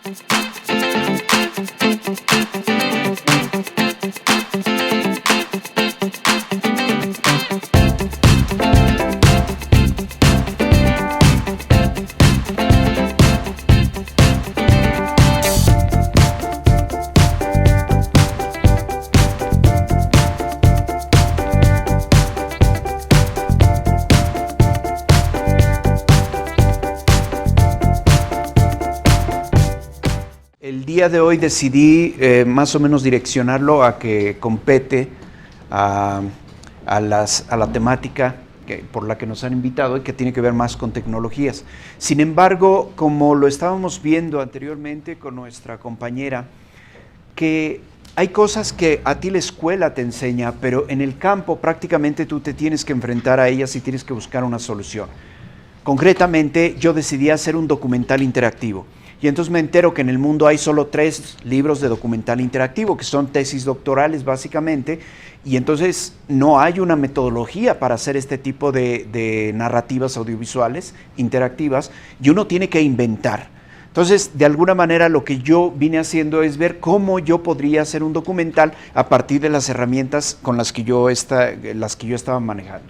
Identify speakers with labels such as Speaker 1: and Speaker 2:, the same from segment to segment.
Speaker 1: El día de hoy decidí más o menos direccionarlo a que compete a la temática por la que nos han invitado y que tiene que ver más con tecnologías. Sin embargo, como lo estábamos viendo anteriormente con nuestra compañera, que hay cosas que a ti la escuela te enseña, pero en el campo prácticamente tú te tienes que enfrentar a ellas y tienes que buscar una solución. Concretamente, yo decidí hacer un documental interactivo. Y entonces me entero que en el mundo hay solo 3 libros de documental interactivo, que son tesis doctorales básicamente, y entonces no hay una metodología para hacer este tipo de narrativas audiovisuales interactivas, y uno tiene que inventar. Entonces, de alguna manera lo que yo vine haciendo es ver cómo yo podría hacer un documental a partir de las herramientas con las que yo estaba manejando.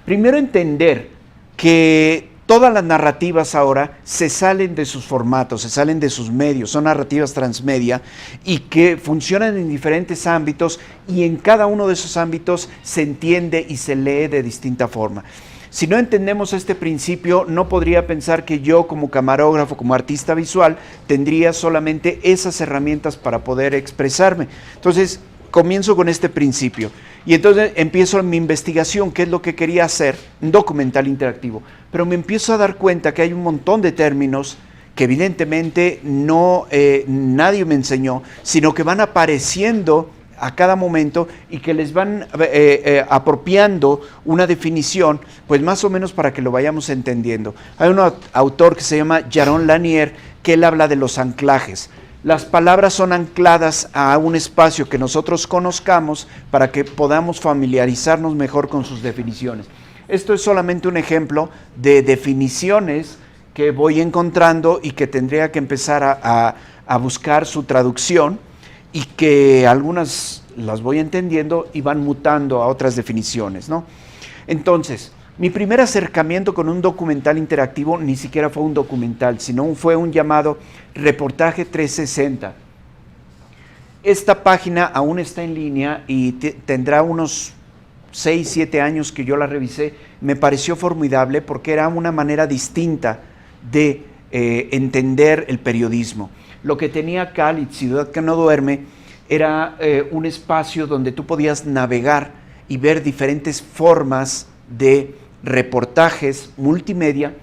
Speaker 1: Primero, entender que todas las narrativas ahora se salen de sus formatos, se salen de sus medios, son narrativas transmedia y que funcionan en diferentes ámbitos y en cada uno de esos ámbitos se entiende y se lee de distinta forma. Si no entendemos este principio, no podría pensar que yo como camarógrafo, como artista visual, tendría solamente esas herramientas para poder expresarme. Entonces, comienzo con este principio y entonces empiezo mi investigación, qué es lo que quería hacer, un documental interactivo, pero me empiezo a dar cuenta que hay un montón de términos que evidentemente nadie me enseñó, sino que van apareciendo a cada momento y que les van apropiando una definición, pues más o menos para que lo vayamos entendiendo. Hay un autor que se llama Jaron Lanier, que él habla de los anclajes. Las palabras son ancladas a un espacio que nosotros conozcamos para que podamos familiarizarnos mejor con sus definiciones. Esto es solamente un ejemplo de definiciones que voy encontrando y que tendría que empezar a buscar su traducción y que algunas las voy entendiendo y van mutando a otras definiciones, ¿no? Entonces, mi primer acercamiento con un documental interactivo ni siquiera fue un documental, sino fue un llamado Reportaje 360. Esta página aún está en línea y tendrá unos 6, 7 años que yo la revisé. Me pareció formidable porque era una manera distinta de entender el periodismo. Lo que tenía Cali, Ciudad que no duerme, era un espacio donde tú podías navegar y ver diferentes formas de reportajes multimedia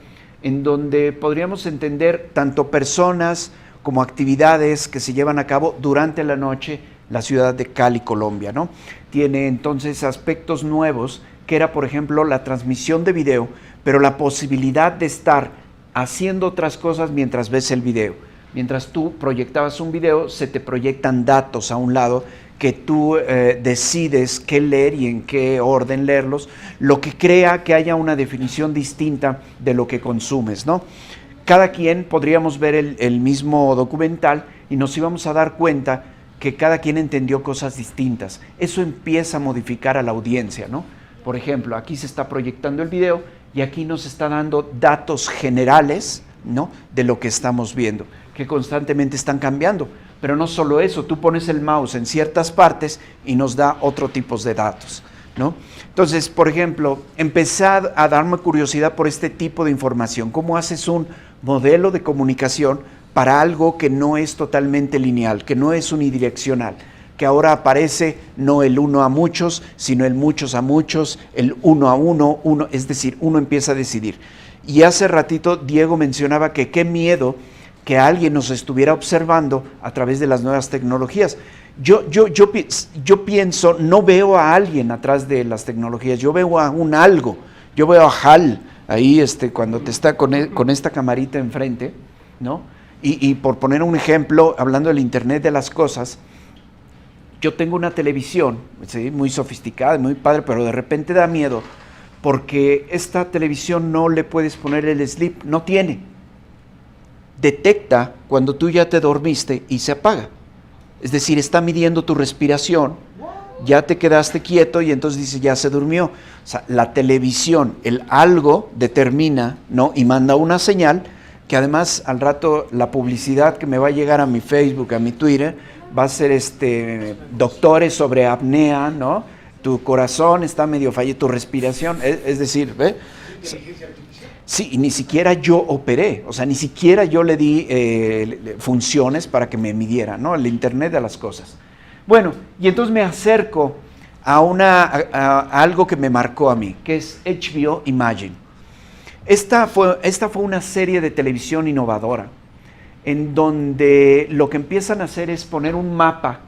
Speaker 1: en donde podríamos entender tanto personas como actividades que se llevan a cabo durante la noche la ciudad de Cali, Colombia, ¿no? Tiene entonces aspectos nuevos que era, por ejemplo, la transmisión de video, pero la posibilidad de estar haciendo otras cosas mientras ves el video. Mientras tú proyectabas un video, se te proyectan datos a un lado que tú decides qué leer y en qué orden leerlos, lo que crea que haya una definición distinta de lo que consumes, ¿no? Cada quien podríamos ver el mismo documental y nos íbamos a dar cuenta que cada quien entendió cosas distintas. Eso empieza a modificar a la audiencia, ¿no? Por ejemplo, aquí se está proyectando el video y aquí nos está dando datos generales, ¿no?, de lo que estamos viendo, que constantemente están cambiando. Pero no solo eso, tú pones el mouse en ciertas partes y nos da otro tipo de datos, ¿no? Entonces, por ejemplo, empecé a darme curiosidad por este tipo de información. ¿Cómo haces un modelo de comunicación para algo que no es totalmente lineal, que no es unidireccional, que ahora aparece no el uno a muchos, sino el muchos a muchos, el uno a uno, es decir, uno empieza a decidir. Y hace ratito Diego mencionaba que qué miedo que alguien nos estuviera observando a través de las nuevas tecnologías. Yo pienso, no veo a alguien atrás de las tecnologías, yo veo a un algo, yo veo a Hal, ahí cuando te está con esta camarita enfrente, ¿no? Y por poner un ejemplo, hablando del Internet de las cosas, yo tengo una televisión, ¿sí?, muy sofisticada, muy padre, pero de repente da miedo, porque esta televisión no le puedes poner el sleep, no tiene. detecta cuando tú ya te dormiste y se apaga. Es decir, está midiendo tu respiración, ya te quedaste quieto y entonces dice, ya se durmió. O sea, la televisión, el algo determina, ¿no? Y manda una señal que además al rato la publicidad que me va a llegar a mi Facebook, a mi Twitter, va a ser doctores sobre apnea, ¿no? Tu corazón está medio fallado, tu respiración, es decir, ¿ve? Sí, y ni siquiera yo operé, o sea, ni siquiera yo le di funciones para que me midiera, ¿no? El Internet de las cosas. Bueno, y entonces me acerco a algo que me marcó a mí, que es HBO Imagine. Esta fue una serie de televisión innovadora, en donde lo que empiezan a hacer es poner un mapa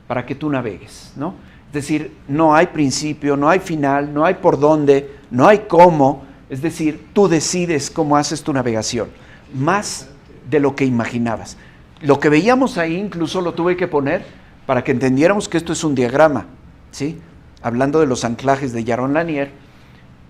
Speaker 1: para que tú navegues, ¿no? Es decir, no hay principio, no hay final, no hay por dónde, no hay cómo. Es decir, tú decides cómo haces tu navegación, más de lo que imaginabas. Lo que veíamos ahí incluso lo tuve que poner para que entendiéramos que esto es un diagrama, ¿sí? Hablando de los anclajes de Jaron Lanier,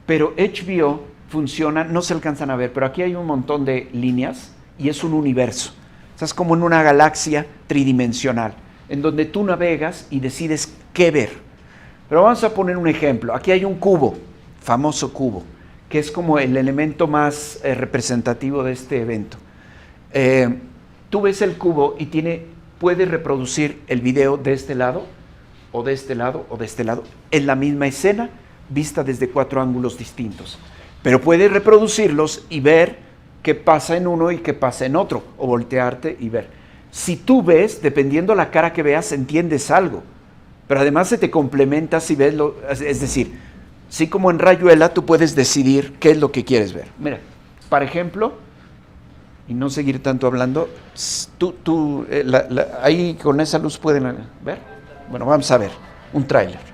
Speaker 1: pero HBO funciona, no se alcanzan a ver, pero aquí hay un montón de líneas y es un universo. Estás como en una galaxia tridimensional, en donde tú navegas y decides qué ver. Pero vamos a poner un ejemplo. Aquí hay un cubo, famoso cubo, que es como el elemento más representativo de este evento. Tú ves el cubo y puede reproducir el video de este lado, o de este lado, o de este lado, en la misma escena, vista desde 4 ángulos distintos. Pero puede reproducirlos y ver qué pasa en uno y qué pasa en otro, o voltearte y ver. Si tú ves, dependiendo la cara que veas, entiendes algo, pero además se te complementa si ves es decir, así como en Rayuela, tú puedes decidir qué es lo que quieres ver. Mira, por ejemplo, y no seguir tanto hablando, ahí con esa luz pueden ver. Bueno, vamos a ver un tráiler.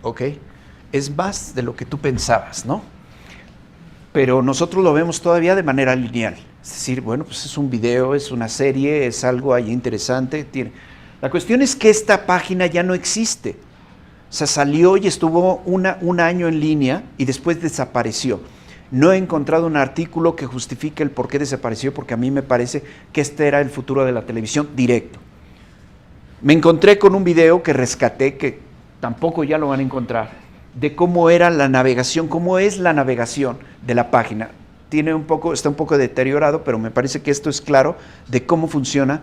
Speaker 1: ¿Ok? Es más de lo que tú pensabas, ¿no? Pero nosotros lo vemos todavía de manera lineal. Es decir, bueno, pues es un video, es una serie, es algo ahí interesante. La cuestión es que esta página ya no existe. O sea, salió y estuvo un año en línea y después desapareció. No he encontrado un artículo que justifique el por qué desapareció, porque a mí me parece que este era el futuro de la televisión directo. Me encontré con un video que rescaté, que tampoco ya lo van a encontrar, de cómo era la navegación, cómo es la navegación de la página. Está un poco deteriorado, pero me parece que esto es claro de cómo funciona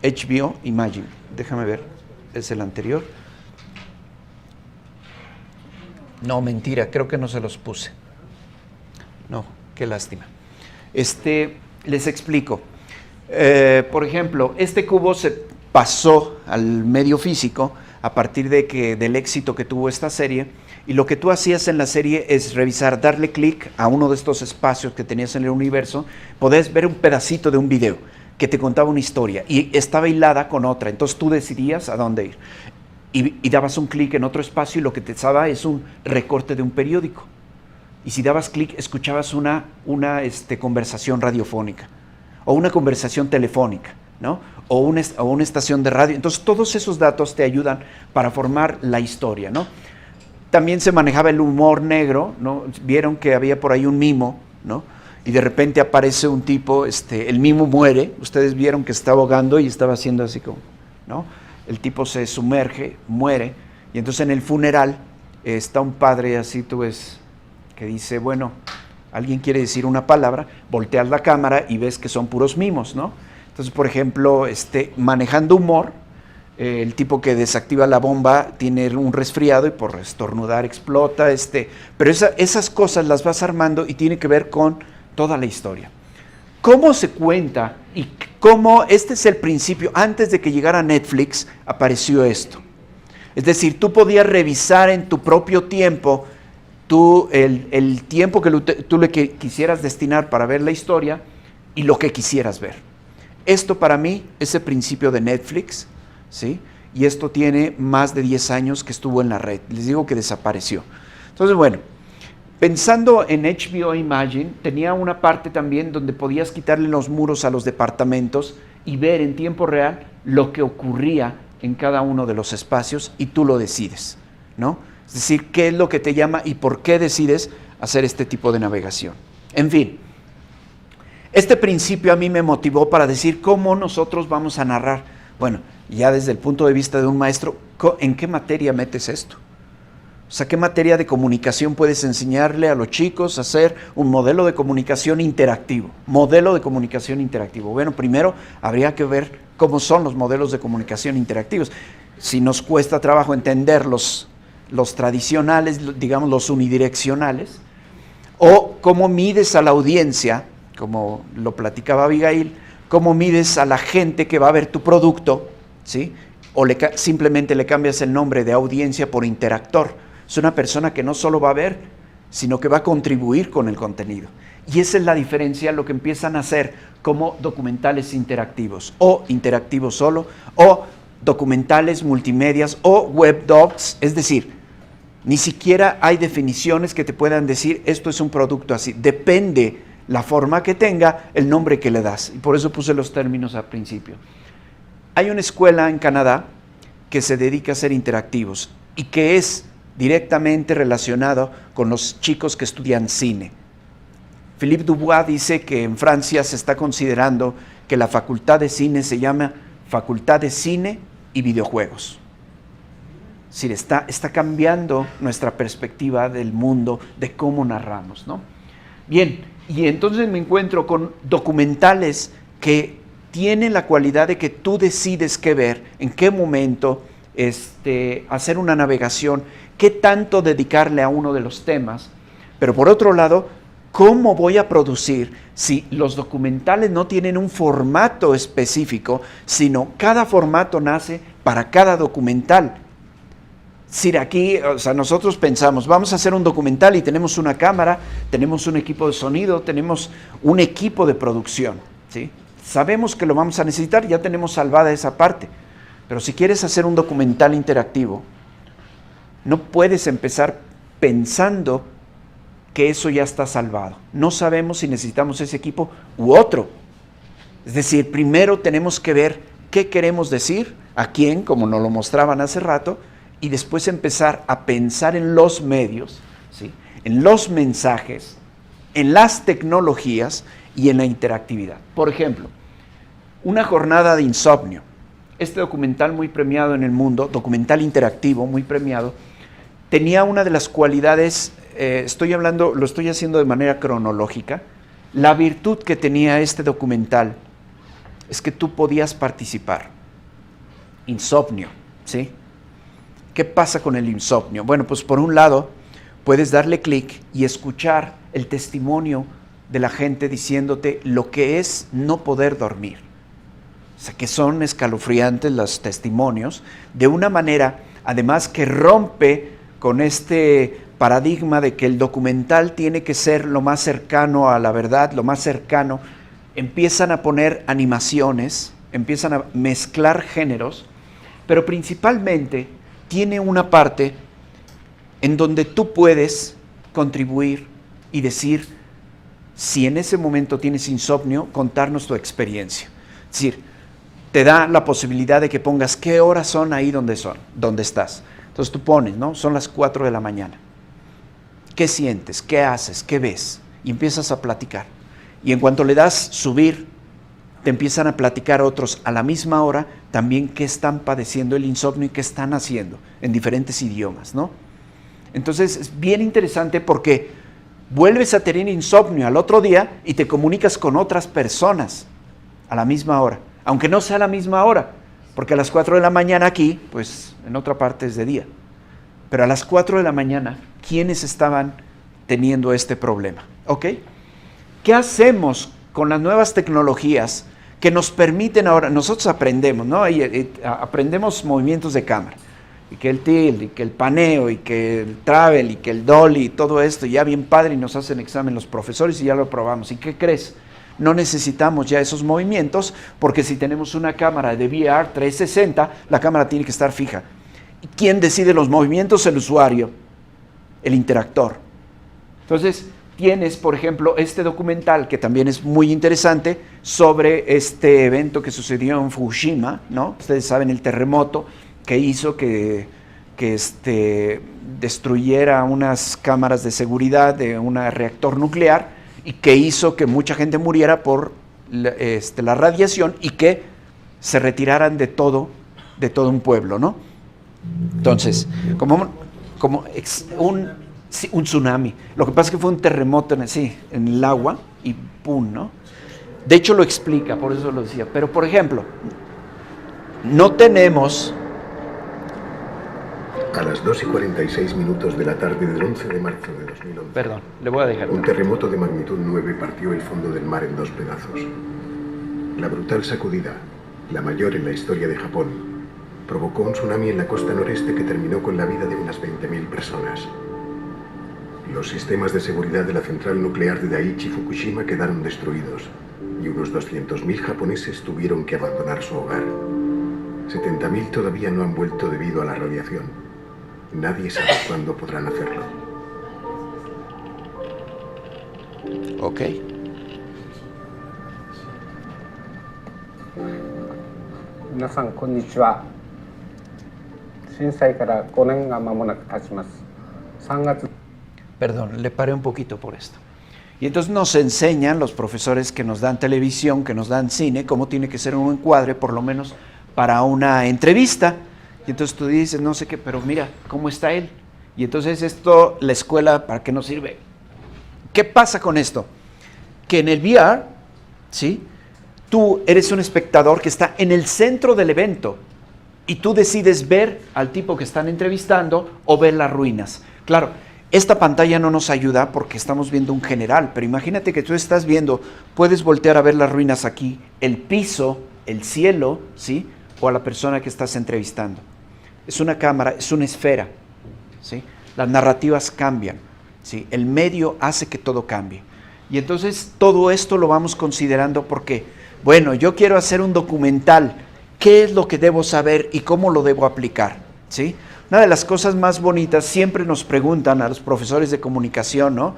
Speaker 1: HBO Imagine. Déjame ver, es el anterior. No, mentira, creo que no se los puse. No, qué lástima. Les explico. Por ejemplo, este cubo se pasó al medio físico a partir del éxito que tuvo esta serie, y lo que tú hacías en la serie es revisar, darle clic a uno de estos espacios que tenías en el universo, podés ver un pedacito de un video que te contaba una historia y estaba hilada con otra, entonces tú decidías a dónde ir y dabas un clic en otro espacio y lo que te daba es un recorte de un periódico, y si dabas clic escuchabas una conversación radiofónica o una conversación telefónica, ¿no? o una estación de radio. Entonces todos esos datos te ayudan para formar la historia, ¿no? También se manejaba el humor negro, ¿no? Vieron que había por ahí un mimo, ¿no? Y de repente aparece un tipo, el mimo muere, ustedes vieron que estaba ahogando y estaba haciendo así como, ¿no? El tipo se sumerge, muere, y entonces en el funeral está un padre así, tú ves, que dice, bueno, alguien quiere decir una palabra, volteas la cámara y ves que son puros mimos, ¿no? Entonces, por ejemplo, manejando humor, El tipo que desactiva la bomba tiene un resfriado y por estornudar explota. Pero esas cosas las vas armando y tiene que ver con toda la historia. ¿Cómo se cuenta y cómo este es el principio? Antes de que llegara Netflix apareció esto. Es decir, tú podías revisar en tu propio tiempo el tiempo que tú le quisieras destinar para ver la historia y lo que quisieras ver. Esto para mí es el principio de Netflix, ¿sí? Y esto tiene más de 10 años que estuvo en la red. Les digo que desapareció. Entonces, bueno, pensando en HBO Imagine, tenía una parte también donde podías quitarle los muros a los departamentos y ver en tiempo real lo que ocurría en cada uno de los espacios y tú lo decides, ¿no? Es decir, qué es lo que te llama y por qué decides hacer este tipo de navegación. En fin, este principio a mí me motivó para decir cómo nosotros vamos a narrar. Bueno, ya desde el punto de vista de un maestro, ¿en qué materia metes esto? O sea, ¿qué materia de comunicación puedes enseñarle a los chicos a hacer un modelo de comunicación interactivo? Modelo de comunicación interactivo. Bueno, primero habría que ver cómo son los modelos de comunicación interactivos. Si nos cuesta trabajo entender los tradicionales, digamos los unidireccionales, o cómo mides a la audiencia, como lo platicaba Abigail, cómo mides a la gente que va a ver tu producto, ¿sí? O simplemente le cambias el nombre de audiencia por interactor. Es una persona que no solo va a ver, sino que va a contribuir con el contenido. Y esa es la diferencia, lo que empiezan a hacer como documentales interactivos, o interactivos solo, o documentales multimedias, o web docs. Es decir, ni siquiera hay definiciones que te puedan decir esto es un producto así. Depende la forma que tenga, el nombre que le das. Y por eso puse los términos al principio. Hay una escuela en Canadá que se dedica a ser interactivos y que es directamente relacionado con los chicos que estudian cine. Philippe Dubois dice que en Francia se está considerando que la facultad de cine se llama Facultad de Cine y Videojuegos. Es decir, está cambiando nuestra perspectiva del mundo, de cómo narramos, ¿no? Bien, y entonces me encuentro con documentales que tienen la cualidad de que tú decides qué ver, en qué momento hacer una navegación, qué tanto dedicarle a uno de los temas, pero por otro lado, ¿cómo voy a producir si los documentales no tienen un formato específico, sino cada formato nace para cada documental? Si aquí, o sea, nosotros pensamos, vamos a hacer un documental y tenemos una cámara, tenemos un equipo de sonido, tenemos un equipo de producción, ¿sí? Sabemos que lo vamos a necesitar, ya tenemos salvada esa parte. Pero si quieres hacer un documental interactivo, no puedes empezar pensando que eso ya está salvado. No sabemos si necesitamos ese equipo u otro. Es decir, primero tenemos que ver qué queremos decir, a quién, como nos lo mostraban hace rato, y después empezar a pensar en los medios, ¿sí? En los mensajes, en las tecnologías y en la interactividad. Por ejemplo, una jornada de insomnio. Este documental muy premiado en el mundo, documental interactivo muy premiado, tenía una de las cualidades, lo estoy haciendo de manera cronológica, la virtud que tenía este documental es que tú podías participar. Insomnio, ¿sí? ¿Qué pasa con el insomnio? Bueno, pues por un lado, puedes darle clic y escuchar el testimonio de la gente diciéndote lo que es no poder dormir. O sea, que son escalofriantes los testimonios, de una manera, además, que rompe con este paradigma de que el documental tiene que ser lo más cercano a la verdad, lo más cercano. Empiezan a poner animaciones, empiezan a mezclar géneros, pero principalmente tiene una parte en donde tú puedes contribuir y decir, si en ese momento tienes insomnio, contarnos tu experiencia. Es decir, te da la posibilidad de que pongas qué horas son ahí donde estás. Entonces tú pones, ¿no? Son las 4 de la mañana. ¿Qué sientes? ¿Qué haces? ¿Qué ves? Y empiezas a platicar. Y en cuanto le das subir, te empiezan a platicar otros a la misma hora también qué están padeciendo el insomnio y qué están haciendo en diferentes idiomas, ¿no? Entonces es bien interesante porque vuelves a tener insomnio al otro día y te comunicas con otras personas a la misma hora. Aunque no sea a la misma hora, Porque a las 4 de la mañana aquí, pues en otra parte es de día. Pero a las 4 de la mañana, ¿quiénes estaban teniendo este problema? ¿Ok? ¿Qué hacemos con las nuevas tecnologías que nos permiten ahora? Nosotros aprendemos, ¿no? Aprendemos movimientos de cámara. Y que el tilt, y que el paneo, y que el travel, y que el dolly, y todo esto, ya bien padre, y nos hacen examen los profesores y ya lo probamos. ¿Y qué crees? No necesitamos ya esos movimientos, porque si tenemos una cámara de VR 360, la cámara tiene que estar fija. ¿Y quién decide los movimientos? El usuario, el interactor. Entonces, tienes, por ejemplo, este documental, que también es muy interesante, sobre este evento que sucedió en Fukushima, ¿no? Ustedes saben el terremoto que hizo que destruyera unas cámaras de seguridad de un reactor nuclear y que hizo que mucha gente muriera por la radiación y que se retiraran de todo un pueblo, ¿no? Entonces, como un tsunami. Lo que pasa es que fue un terremoto en el agua y ¡pum!, ¿no? De hecho lo explica, por eso lo decía. Pero, por ejemplo, no tenemos...
Speaker 2: A las 2:46 de la tarde del 11 de marzo de 2011.
Speaker 1: Perdón, le voy a dejar.
Speaker 2: Un terremoto de magnitud 9 partió el fondo del mar en 2 pedazos. La brutal sacudida, la mayor en la historia de Japón, provocó un tsunami en la costa noreste que terminó con la vida de unas 20.000 personas. Los sistemas de seguridad de la central nuclear de Daiichi Fukushima quedaron destruidos y unos 200.000 japoneses tuvieron que abandonar su hogar. 70.000 todavía no han vuelto debido a la radiación. Nadie sabe cuándo podrán hacerlo.
Speaker 1: Ok.
Speaker 3: Minasan, konnichiwa. 震災から5年が間もなく経ちます。3月
Speaker 1: Perdón, le paré un poquito por esto. Y entonces nos enseñan los profesores que nos dan televisión, que nos dan cine, cómo tiene que ser un encuadre, por lo menos para una entrevista. Y entonces tú dices, no sé qué, pero mira, ¿cómo está él? Y entonces esto, la escuela, ¿para qué nos sirve? ¿Qué pasa con esto? Que en el VR, ¿sí? Tú eres un espectador que está en el centro del evento y tú decides ver al tipo que están entrevistando o ver las ruinas. Claro, esta pantalla no nos ayuda porque estamos viendo un general, pero imagínate que tú estás viendo, puedes voltear a ver las ruinas aquí, el piso, el cielo, ¿sí? O a la persona que estás entrevistando. Es una cámara, es una esfera, ¿sí? Las narrativas cambian, ¿sí? El medio hace que todo cambie. Y entonces todo esto lo vamos considerando porque, bueno, yo quiero hacer un documental, ¿qué es lo que debo saber y cómo lo debo aplicar? ¿Sí? Una de las cosas más bonitas, siempre nos preguntan a los profesores de comunicación, ¿no?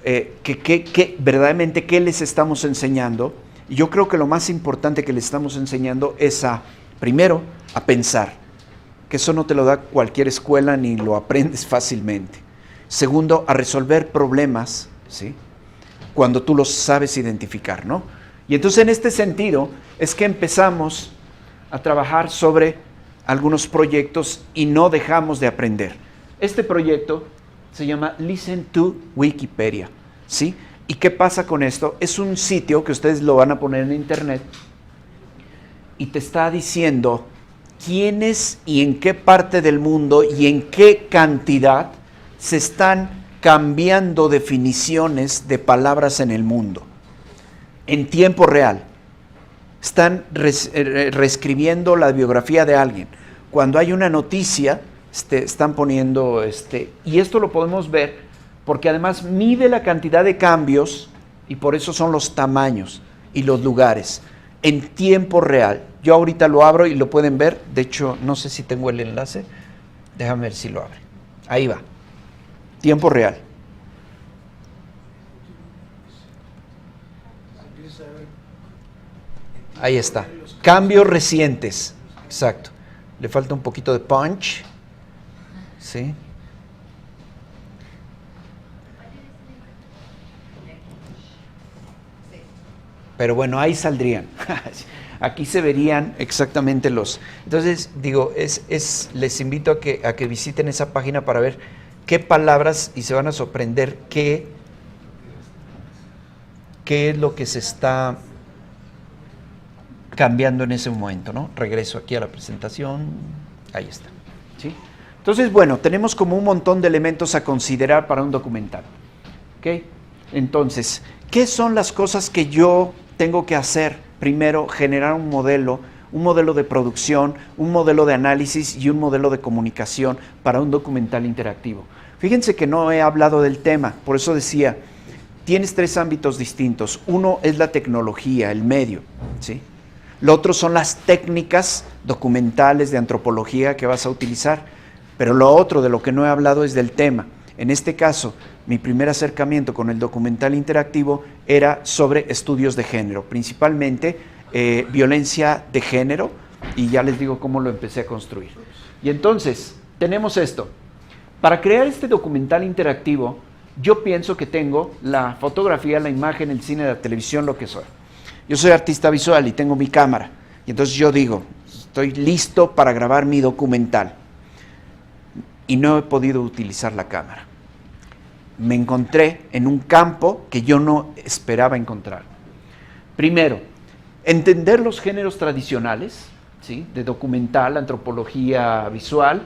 Speaker 1: Verdaderamente, ¿qué les estamos enseñando? Y yo creo que lo más importante que les estamos enseñando es primero, a pensar, que eso no te lo da cualquier escuela ni lo aprendes fácilmente. Segundo, a resolver problemas, ¿sí? Cuando tú los sabes identificar, ¿no? Y entonces en este sentido es que empezamos a trabajar sobre algunos proyectos y no dejamos de aprender. Este proyecto se llama Listen to Wikipedia, ¿sí? ¿Y qué pasa con esto? Es un sitio que ustedes lo van a poner en internet y te está diciendo quiénes y en qué parte del mundo y en qué cantidad se están cambiando definiciones de palabras en el mundo, en tiempo real. Están reescribiendo la biografía de alguien. Cuando hay una noticia, están poniendo, y esto lo podemos ver porque además mide la cantidad de cambios y por eso son los tamaños y los lugares en tiempo real. Yo ahorita lo abro y lo pueden ver. De hecho, no sé si tengo el enlace. Déjame ver si lo abre. Ahí va. Tiempo real. Ahí está. Cambios recientes. Exacto. Le falta un poquito de punch. ¿Sí? Pero bueno, ahí saldrían. Aquí se verían exactamente los... Entonces, digo, les invito a que visiten esa página para ver qué palabras y se van a sorprender qué es lo que se está cambiando en ese momento, ¿no? Regreso aquí a la presentación, ahí está, ¿sí? Entonces, bueno, tenemos como un montón de elementos a considerar para un documental, ¿ok? Entonces, ¿qué son las cosas que yo tengo que hacer? Primero, generar un modelo de producción, un modelo de análisis y un modelo de comunicación para un documental interactivo. Fíjense que no he hablado del tema, por eso decía, tienes 3 ámbitos distintos. Uno es la tecnología, el medio, ¿sí? Lo otro son las técnicas documentales de antropología que vas a utilizar, pero lo otro de lo que no he hablado es del tema. En este caso, mi primer acercamiento con el documental interactivo era sobre estudios de género, principalmente violencia de género, y ya les digo cómo lo empecé a construir. Y entonces, tenemos esto. Para crear este documental interactivo, yo pienso que tengo la fotografía, la imagen, el cine, la televisión, lo que soy. Yo soy artista visual y tengo mi cámara. Y entonces yo digo, estoy listo para grabar mi documental. Y no he podido utilizar la cámara. Me encontré en un campo que yo no esperaba encontrar. Primero, entender los géneros tradicionales, ¿sí? De documental, antropología visual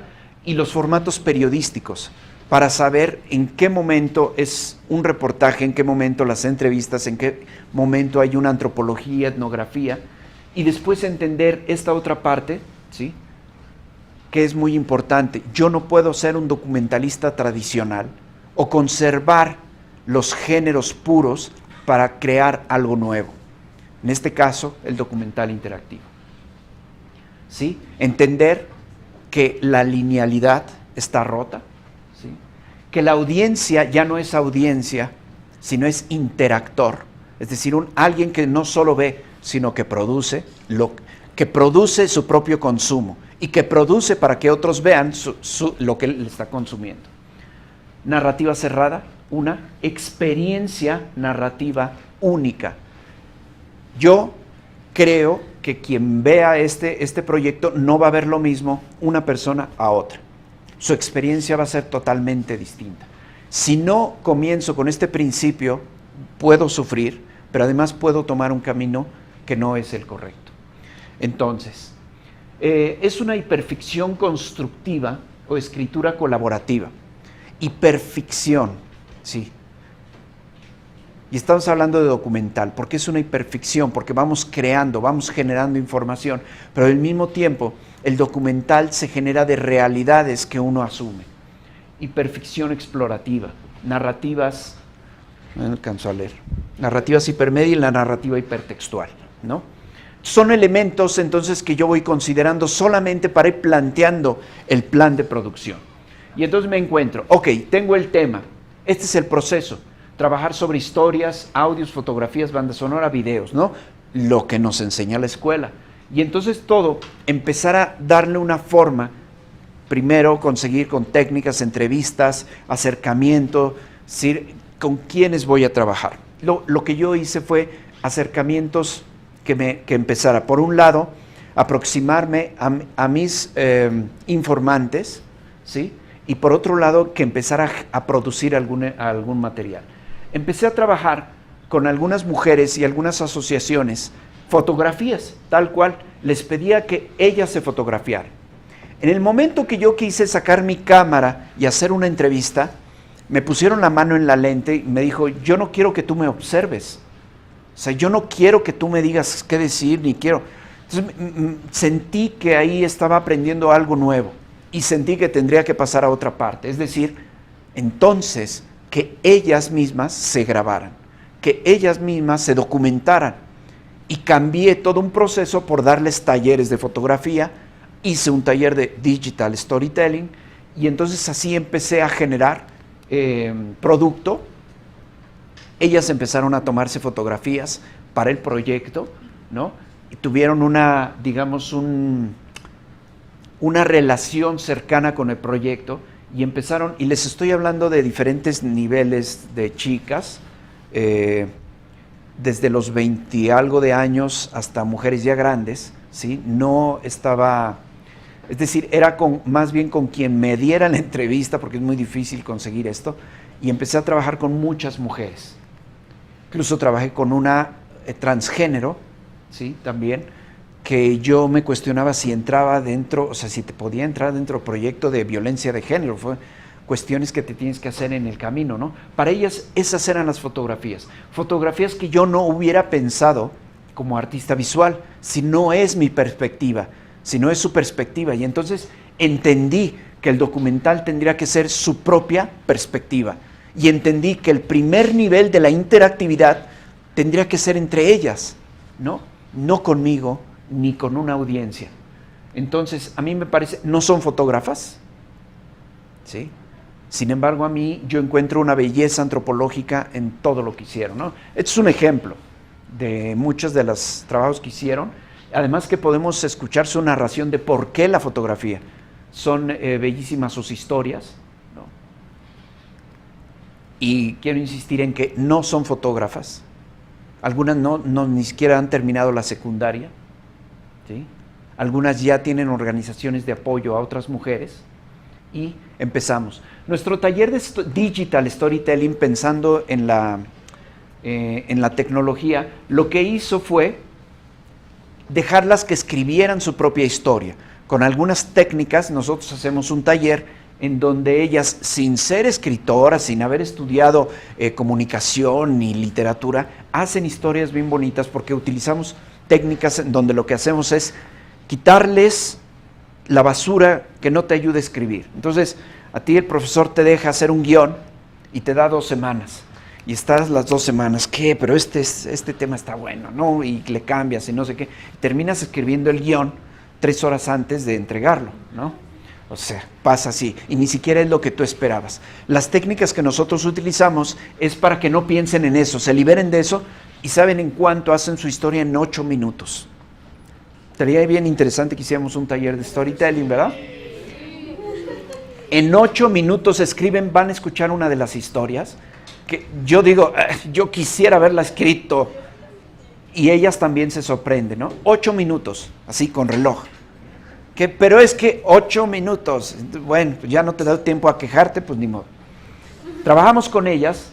Speaker 1: y los formatos periodísticos, para saber en qué momento es un reportaje, en qué momento las entrevistas, en qué momento hay una antropología, etnografía, y después entender esta otra parte, ¿sí? Que es muy importante. Yo no puedo ser un documentalista tradicional o conservar los géneros puros para crear algo nuevo. En este caso, el documental interactivo. ¿Sí? Entender que la linealidad está rota, ¿sí? Que la audiencia ya no es audiencia, sino es interactor. Es decir, alguien que no solo ve, sino que produce su propio consumo y que produce para que otros vean lo que él está consumiendo. Narrativa cerrada, una experiencia narrativa única. Yo creo que quien vea este proyecto no va a ver lo mismo una persona a otra. Su experiencia va a ser totalmente distinta. Si no comienzo con este principio, puedo sufrir, pero además puedo tomar un camino que no es el correcto. Entonces, es una hiperficción constructiva o escritura colaborativa. Hiperficción, sí. Y estamos hablando de documental. ¿Por qué es una hiperficción? Porque vamos creando, vamos generando información, pero al mismo tiempo el documental se genera de realidades que uno asume. Hiperficción explorativa, narrativas, no alcanzo a leer, narrativas hipermedia y la narrativa hipertextual, ¿no? Son elementos entonces que yo voy considerando solamente para ir planteando el plan de producción. Y entonces me encuentro, ok, tengo el tema, este es el proceso. Trabajar sobre historias, audios, fotografías, banda sonora, videos, ¿no? Lo que nos enseña la escuela. Y entonces todo, empezar a darle una forma, primero conseguir con técnicas, entrevistas, acercamiento, decir, con quiénes voy a trabajar. Lo que yo hice fue acercamientos que empezara, por un lado, aproximarme a mis informantes, ¿sí? Y por otro lado, que empezara a producir algún material. Empecé a trabajar con algunas mujeres y algunas asociaciones, fotografías, tal cual, les pedía que ellas se fotografiaran. En el momento que yo quise sacar mi cámara y hacer una entrevista, me pusieron la mano en la lente y me dijo, yo no quiero que tú me observes. O sea, yo no quiero que tú me digas qué decir, ni quiero. Entonces sentí que ahí estaba aprendiendo algo nuevo y sentí que tendría que pasar a otra parte. Es decir, entonces, que ellas mismas se grabaran, que ellas mismas se documentaran. Y cambié todo un proceso por darles talleres de fotografía, hice un taller de digital storytelling y entonces así empecé a generar producto. Ellas empezaron a tomarse fotografías para el proyecto, ¿no? Y tuvieron una relación cercana con el proyecto y empezaron, y les estoy hablando de diferentes niveles de chicas, desde los 20 y algo de años hasta mujeres ya grandes, ¿sí? No estaba, es decir, era más bien con quien me diera la entrevista, porque es muy difícil conseguir esto, y empecé a trabajar con muchas mujeres. Incluso trabajé con una transgénero, ¿sí? También, que yo me cuestionaba si entraba dentro, o sea, si te podía entrar dentro del proyecto de violencia de género. Fue cuestiones que te tienes que hacer en el camino, ¿no? Para ellas, esas eran las fotografías. Fotografías que yo no hubiera pensado como artista visual, si no es mi perspectiva, si no es su perspectiva. Y entonces entendí que el documental tendría que ser su propia perspectiva. Y entendí que el primer nivel de la interactividad tendría que ser entre ellas, ¿no? No conmigo, ni con una audiencia. Entonces, a mí me parece, no son fotógrafas, ¿sí? Sin embargo, a mí yo encuentro una belleza antropológica en todo lo que hicieron, ¿no? Este es un ejemplo de muchos de los trabajos que hicieron. Además que podemos escuchar su narración de por qué la fotografía. Son bellísimas sus historias, ¿no? Y quiero insistir en que no son fotógrafas. Algunas no ni siquiera han terminado la secundaria, ¿sí? Algunas ya tienen organizaciones de apoyo a otras mujeres. Y empezamos. Nuestro taller de Digital Storytelling, pensando en la tecnología, lo que hizo fue dejarlas que escribieran su propia historia. Con algunas técnicas, nosotros hacemos un taller en donde ellas, sin ser escritoras, sin haber estudiado comunicación ni literatura, hacen historias bien bonitas porque utilizamos técnicas en donde lo que hacemos es quitarles la basura que no te ayuda a escribir. Entonces, a ti el profesor te deja hacer un guión y te da 2 semanas. Y estás las 2 semanas, ¿qué? Pero este tema está bueno, ¿no? Y le cambias y no sé qué. Y terminas escribiendo el guión 3 horas antes de entregarlo, ¿no? O sea, pasa así. Y ni siquiera es lo que tú esperabas. Las técnicas que nosotros utilizamos es para que no piensen en eso, se liberen de eso y saben en cuánto hacen su historia en 8 minutos. Sería bien interesante que hiciéramos un taller de storytelling, ¿verdad? En 8 minutos escriben, van a escuchar una de las historias que yo digo, yo quisiera haberla escrito, y ellas también se sorprenden, ¿no? 8 minutos, así con reloj. Pero es que 8 minutos, bueno, ya no te da tiempo a quejarte, pues ni modo. Trabajamos con ellas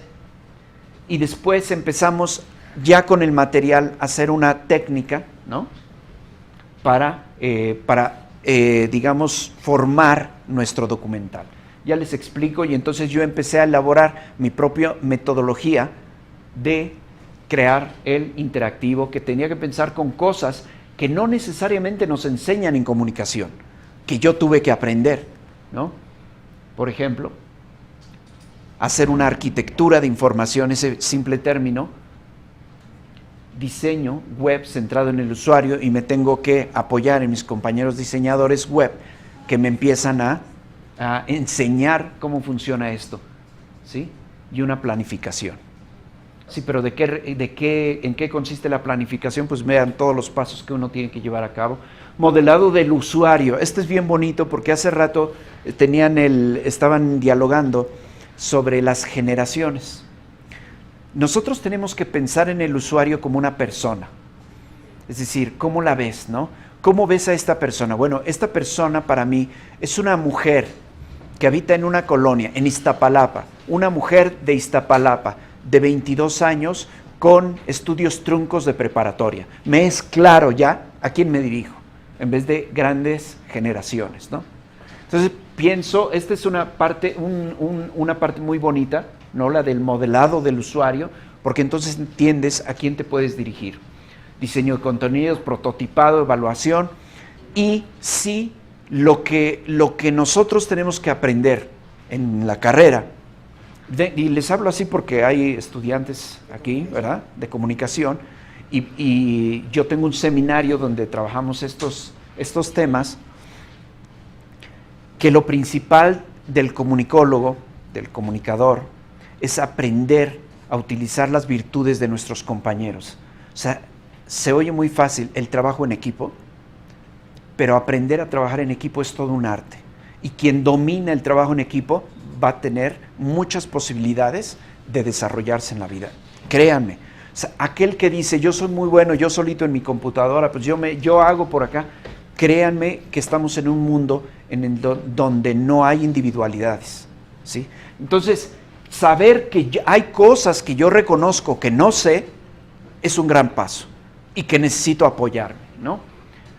Speaker 1: y después empezamos ya con el material a hacer una técnica, ¿no? Para digamos, formar nuestro documental. Ya les explico, y entonces yo empecé a elaborar mi propia metodología de crear el interactivo, que tenía que pensar con cosas que no necesariamente nos enseñan en comunicación, que yo tuve que aprender, ¿no? Por ejemplo, hacer una arquitectura de información, ese simple término, diseño web centrado en el usuario, y me tengo que apoyar en mis compañeros diseñadores web que me empiezan a enseñar cómo funciona esto, ¿sí? Y una planificación. Sí, pero ¿en qué consiste la planificación? Pues vean todos los pasos que uno tiene que llevar a cabo. Modelado del usuario. Este es bien bonito porque hace rato estaban dialogando sobre las generaciones. Nosotros tenemos que pensar en el usuario como una persona. Es decir, ¿cómo la ves, no? ¿Cómo ves a esta persona? Bueno, esta persona para mí es una mujer que habita en una colonia, en Iztapalapa, una mujer de Iztapalapa, de 22 años, con estudios truncos de preparatoria. Me es claro ya a quién me dirijo, en vez de grandes generaciones, ¿no? Entonces pienso, esta es una parte muy bonita, ¿no? La del modelado del usuario, porque entonces entiendes a quién te puedes dirigir. Diseño de contenidos, prototipado, evaluación, y sí, lo que nosotros tenemos que aprender en la carrera, y les hablo así porque hay estudiantes aquí, ¿verdad?, de comunicación, y yo tengo un seminario donde trabajamos estos temas, que lo principal del comunicólogo, del comunicador, es aprender a utilizar las virtudes de nuestros compañeros. O sea, se oye muy fácil el trabajo en equipo, pero aprender a trabajar en equipo es todo un arte. Y quien domina el trabajo en equipo va a tener muchas posibilidades de desarrollarse en la vida. Créanme, o sea, aquel que dice, yo soy muy bueno, yo solito en mi computadora, pues yo hago por acá, créanme que estamos en un mundo donde no hay individualidades, ¿sí? Entonces, saber que hay cosas que yo reconozco que no sé, es un gran paso y que necesito apoyarme, ¿no?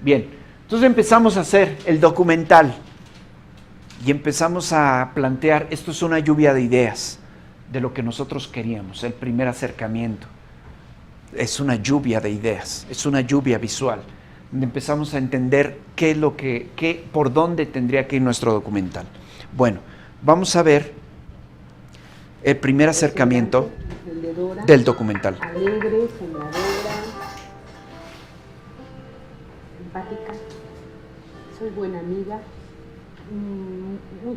Speaker 1: Bien, entonces empezamos a hacer el documental y empezamos a plantear, esto es una lluvia de ideas de lo que nosotros queríamos, el primer acercamiento. Es una lluvia de ideas, es una lluvia visual, donde empezamos a entender qué es lo por dónde tendría que ir nuestro documental. Bueno, vamos a ver el primer acercamiento del documental.
Speaker 4: Alegre, soñadora, empática, soy buena amiga,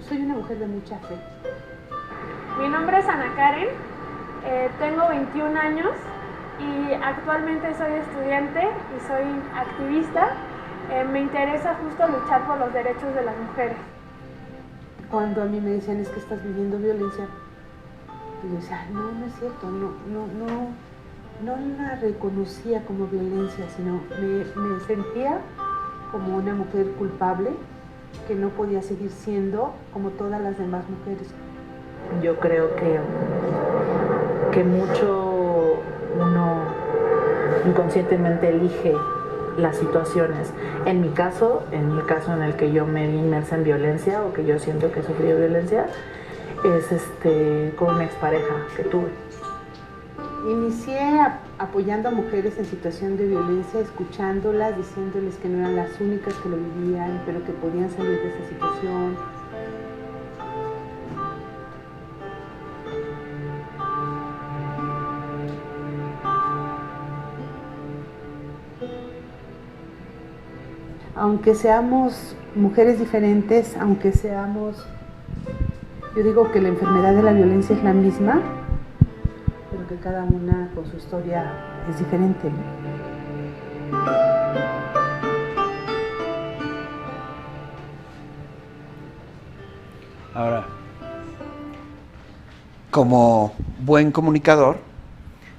Speaker 4: soy una mujer de mucha fe.
Speaker 5: Mi nombre es Ana Karen, tengo 21 años y actualmente soy estudiante y soy activista. Me interesa justo luchar por los derechos de las mujeres.
Speaker 4: Cuando a mí me decían es que estás viviendo violencia, y yo decía, no, no es cierto, no la reconocía como violencia, sino me sentía como una mujer culpable que no podía seguir siendo como todas las demás mujeres.
Speaker 6: Yo creo que mucho uno inconscientemente elige las situaciones. En el caso en el que yo me vi inmersa en violencia o que yo siento que he sufrido violencia, es con una expareja que tuve.
Speaker 4: Inicié apoyando a mujeres en situación de violencia, escuchándolas, diciéndoles que no eran las únicas que lo vivían, pero que podían salir de esa situación. Aunque seamos mujeres diferentes, aunque seamos... Yo digo que la enfermedad de la violencia es la misma, pero que cada una con su historia es diferente.
Speaker 1: Ahora, como buen comunicador,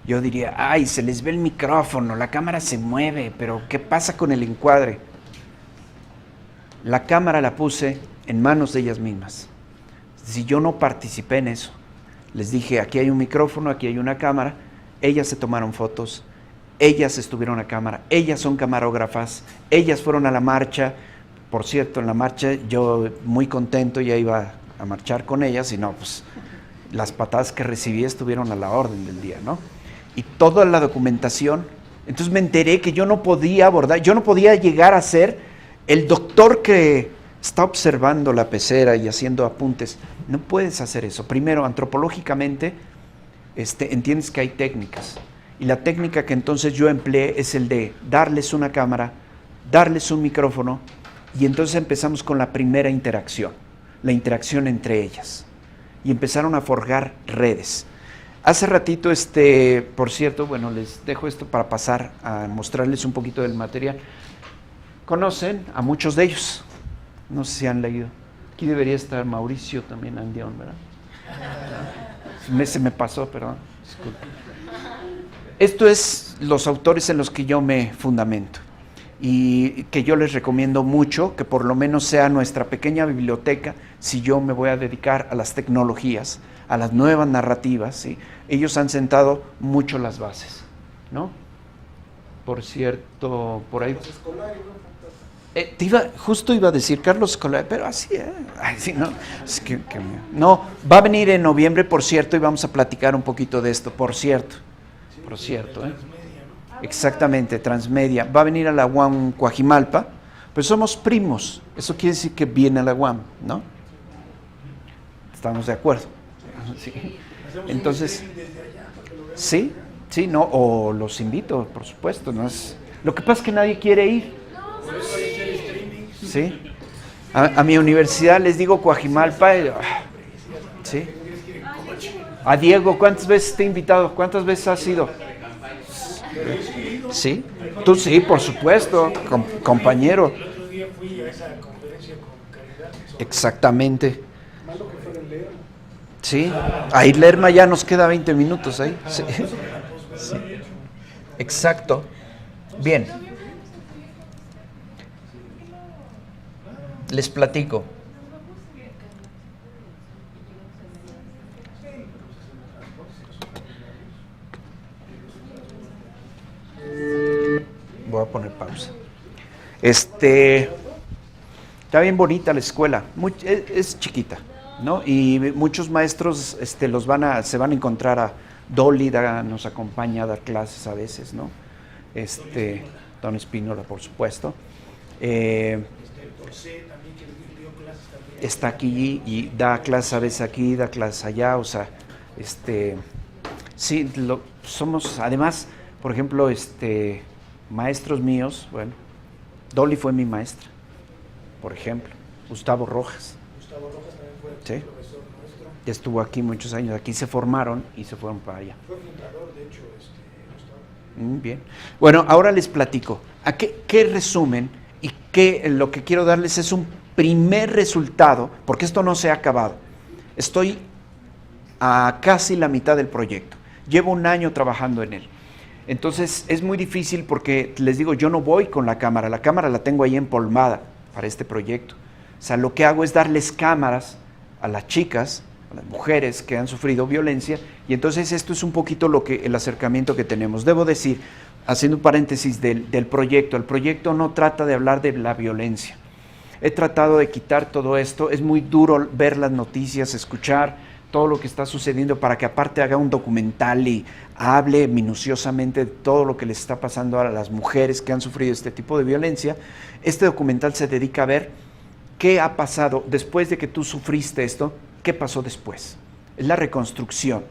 Speaker 1: yo diría, ay, se les ve el micrófono, la cámara se mueve, pero ¿qué pasa con el encuadre? La cámara la puse en manos de ellas mismas. Si yo no participé en eso, les dije, aquí hay un micrófono, aquí hay una cámara, ellas se tomaron fotos, ellas estuvieron a cámara, ellas son camarógrafas, ellas fueron a la marcha. Por cierto, en la marcha yo muy contento ya iba a marchar con ellas y no, pues las patadas que recibí estuvieron a la orden del día, ¿no? Y toda la documentación, entonces me enteré que yo no podía abordar, yo no podía llegar a ser el doctor que está observando la pecera y haciendo apuntes. No puedes hacer eso. Primero, antropológicamente, entiendes que hay técnicas. Y la técnica que entonces yo empleé es el de darles una cámara, darles un micrófono, y entonces empezamos con la primera interacción, la interacción entre ellas. Y empezaron a forjar redes. Hace ratito, por cierto, bueno, les dejo esto para pasar a mostrarles un poquito del material. Conocen a muchos de ellos. No sé si han leído. Aquí debería estar Mauricio también Andión, ¿verdad? Se me pasó, perdón. Disculpe. Esto es los autores en los que yo me fundamento y que yo les recomiendo mucho, que por lo menos sea nuestra pequeña biblioteca si yo me voy a dedicar a las tecnologías, a las nuevas narrativas, ¿sí? Ellos han sentado mucho las bases, ¿no? Por cierto, por ahí... justo iba a decir Carlos Escolar, pero así, ay, sí, no, es que no, va a venir en noviembre, por cierto, y vamos a platicar un poquito de esto, por cierto, exactamente, Transmedia, va a venir a la UAM Coajimalpa, pues somos primos, eso quiere decir que viene a la UAM, ¿no? Estamos de acuerdo, sí. Entonces, sí, no, o los invito, por supuesto, no es, lo que pasa es que nadie quiere ir. Sí, a mi universidad les digo Coajimalpa, sí. A Diego, ¿cuántas veces te he invitado? ¿Cuántas veces has ido? Sí, tú sí, por supuesto, compañero. Exactamente. Sí, a Lerma ya nos queda 20 minutos ahí. Sí. Sí. Exacto. Bien. Les platico. Voy a poner pausa. Está bien bonita la escuela, es chiquita, ¿no? Y muchos maestros se van a encontrar a Dolly, nos acompaña a dar clases a veces, ¿no? Don Espínola, por supuesto. Está aquí y da clases a veces aquí, da clases allá, o sea, sí, somos, además, por ejemplo, maestros míos, bueno, Dolly fue mi maestra, por ejemplo, Gustavo Rojas. Gustavo Rojas también fue profesor nuestro. Ya estuvo aquí muchos años, aquí se formaron y se fueron para allá. Fue fundador, de hecho, Gustavo. Bien. Bueno, ahora les platico. ¿Qué resumen? Y lo que quiero darles es un primer resultado, porque esto no se ha acabado. Estoy a casi la mitad del proyecto. Llevo un año trabajando en él. Entonces es muy difícil porque, les digo, yo no voy con la cámara la tengo ahí empolvada para este proyecto. O sea, lo que hago es darles cámaras a las chicas, a las mujeres que han sufrido violencia, y entonces esto es un poquito el acercamiento que tenemos. Debo decir, haciendo un paréntesis del proyecto, el proyecto no trata de hablar de la violencia. He tratado de quitar todo esto, es muy duro ver las noticias, escuchar todo lo que está sucediendo para que aparte haga un documental y hable minuciosamente de todo lo que les está pasando a las mujeres que han sufrido este tipo de violencia. Este documental se dedica a ver qué ha pasado después de que tú sufriste esto, qué pasó después. Es la reconstrucción,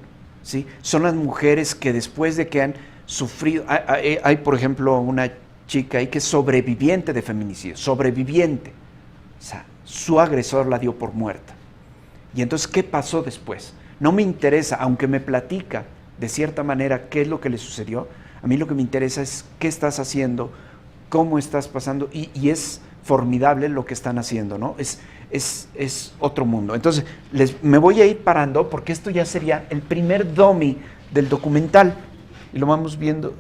Speaker 1: ¿sí? Son las mujeres que después de que han sufrido, hay por ejemplo una chica ahí que es sobreviviente de feminicidio, sobreviviente, o sea, su agresor la dio por muerta. Y entonces, ¿qué pasó después? No me interesa, aunque me platica de cierta manera qué es lo que le sucedió, a mí lo que me interesa es qué estás haciendo, cómo estás pasando, y es formidable lo que están haciendo, ¿no? Es otro mundo. Entonces, me voy a ir parando porque esto ya sería el primer dummy del documental. Y lo vamos viendo.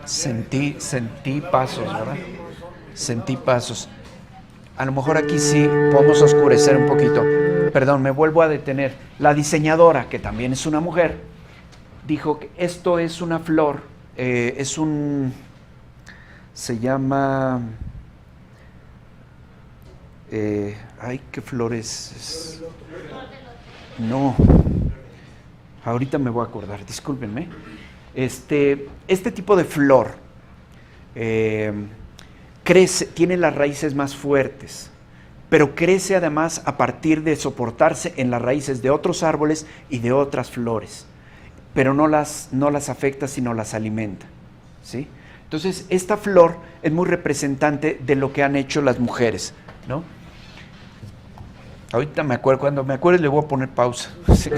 Speaker 1: Sentí pasos, ¿verdad? Sentí pasos. A lo mejor aquí sí podemos oscurecer un poquito. Perdón, me vuelvo a detener. La diseñadora, que también es una mujer, dijo que esto es una flor, se llama, ¿qué flor es? No, ahorita me voy a acordar, discúlpenme. Este tipo de flor crece, tiene las raíces más fuertes, pero crece además a partir de soportarse en las raíces de otros árboles y de otras flores, pero no las afecta, sino las alimenta, ¿sí? Entonces, esta flor es muy representante de lo que han hecho las mujeres, ¿no? Ahorita me acuerdo, cuando me acuerde le voy a poner pausa. Sí.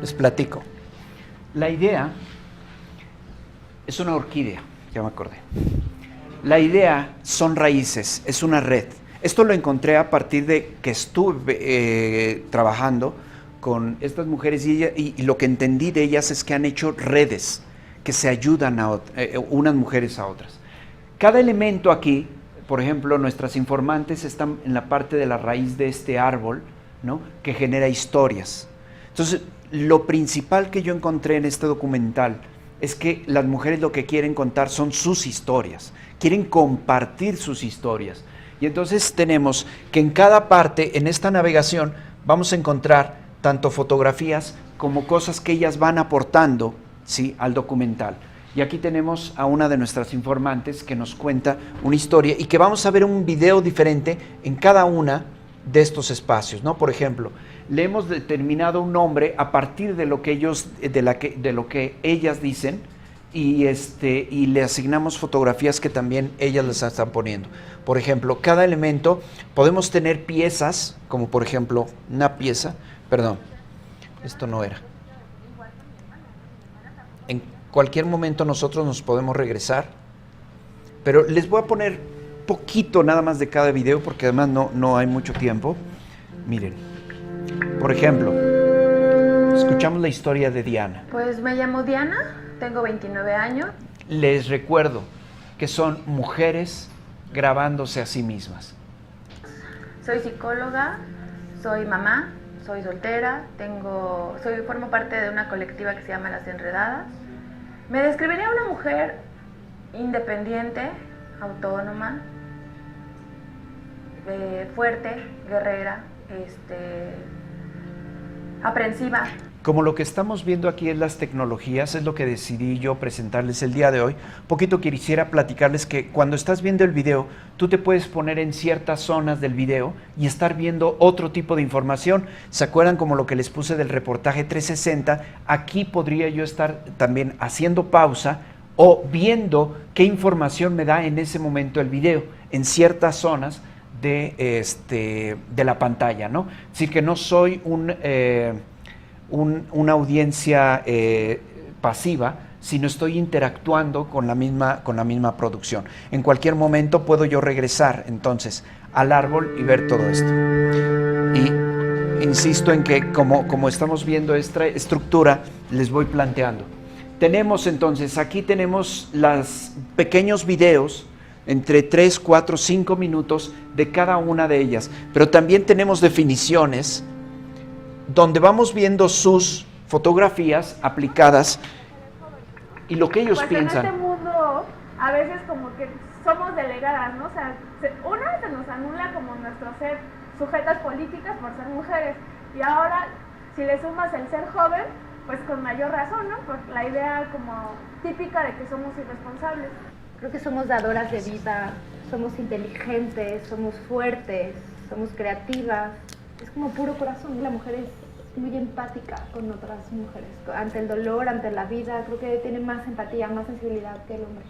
Speaker 1: Les platico. La idea es una orquídea, ya me acordé. La idea son raíces, es una red. Esto lo encontré a partir de que estuve trabajando con estas mujeres y lo que entendí de ellas es que han hecho redes que se ayudan a unas mujeres a otras. Cada elemento aquí, por ejemplo, nuestras informantes están en la parte de la raíz de este árbol, ¿no?, que genera historias. Entonces, lo principal que yo encontré en este documental es que las mujeres lo que quieren contar son sus historias, quieren compartir sus historias. Y entonces tenemos que en cada parte, en esta navegación, vamos a encontrar tanto fotografías como cosas que ellas van aportando, ¿sí?, al documental. Y aquí tenemos a una de nuestras informantes que nos cuenta una historia y que vamos a ver un video diferente en cada una de estos espacios, ¿no? Por ejemplo, le hemos determinado un nombre a partir de lo que lo que ellas dicen y le asignamos fotografías que también ellas les están poniendo. Por ejemplo, cada elemento podemos tener piezas, como por ejemplo una pieza, perdón, esto no era. En cualquier momento nosotros nos podemos regresar, pero les voy a poner poquito nada más de cada video porque además no hay mucho tiempo. Miren, por ejemplo, escuchamos la historia de Diana.
Speaker 7: Pues me llamo Diana, tengo 29 años.
Speaker 1: Les recuerdo que son mujeres grabándose a sí mismas.
Speaker 7: Soy psicóloga, soy mamá, soy soltera, formo parte de una colectiva que se llama Las Enredadas. Me describiría una mujer independiente, autónoma, fuerte, guerrera, aprensiva.
Speaker 1: Como lo que estamos viendo aquí es las tecnologías, es lo que decidí yo presentarles el día de hoy. Un poquito quisiera platicarles que cuando estás viendo el video, tú te puedes poner en ciertas zonas del video y estar viendo otro tipo de información. ¿Se acuerdan como lo que les puse del reportaje 360? Aquí podría yo estar también haciendo pausa o viendo qué información me da en ese momento el video, en ciertas zonas de la pantalla, ¿no? Es decir, que no soy una audiencia pasiva, sino estoy interactuando con la misma producción. En cualquier momento puedo yo regresar entonces al árbol y ver todo esto. Y insisto en que como estamos viendo esta estructura, les voy planteando. Tenemos entonces, aquí tenemos los pequeños videos entre 3, 4, 5 minutos de cada una de ellas, pero también tenemos definiciones donde vamos viendo sus fotografías aplicadas y lo que ellos
Speaker 5: pues
Speaker 1: piensan.
Speaker 5: En este mundo a veces como que somos delegadas, ¿no? O sea, una se nos anula como nuestro ser sujetas políticas por ser mujeres y ahora si le sumas el ser joven, pues con mayor razón, ¿no? Por la idea como típica de que somos irresponsables.
Speaker 8: Creo que somos dadoras de vida, somos inteligentes, somos fuertes, somos creativas. Es como puro corazón, la mujer es muy empática con otras mujeres. Ante el dolor, ante la vida, creo que tiene más empatía, más sensibilidad que el hombre.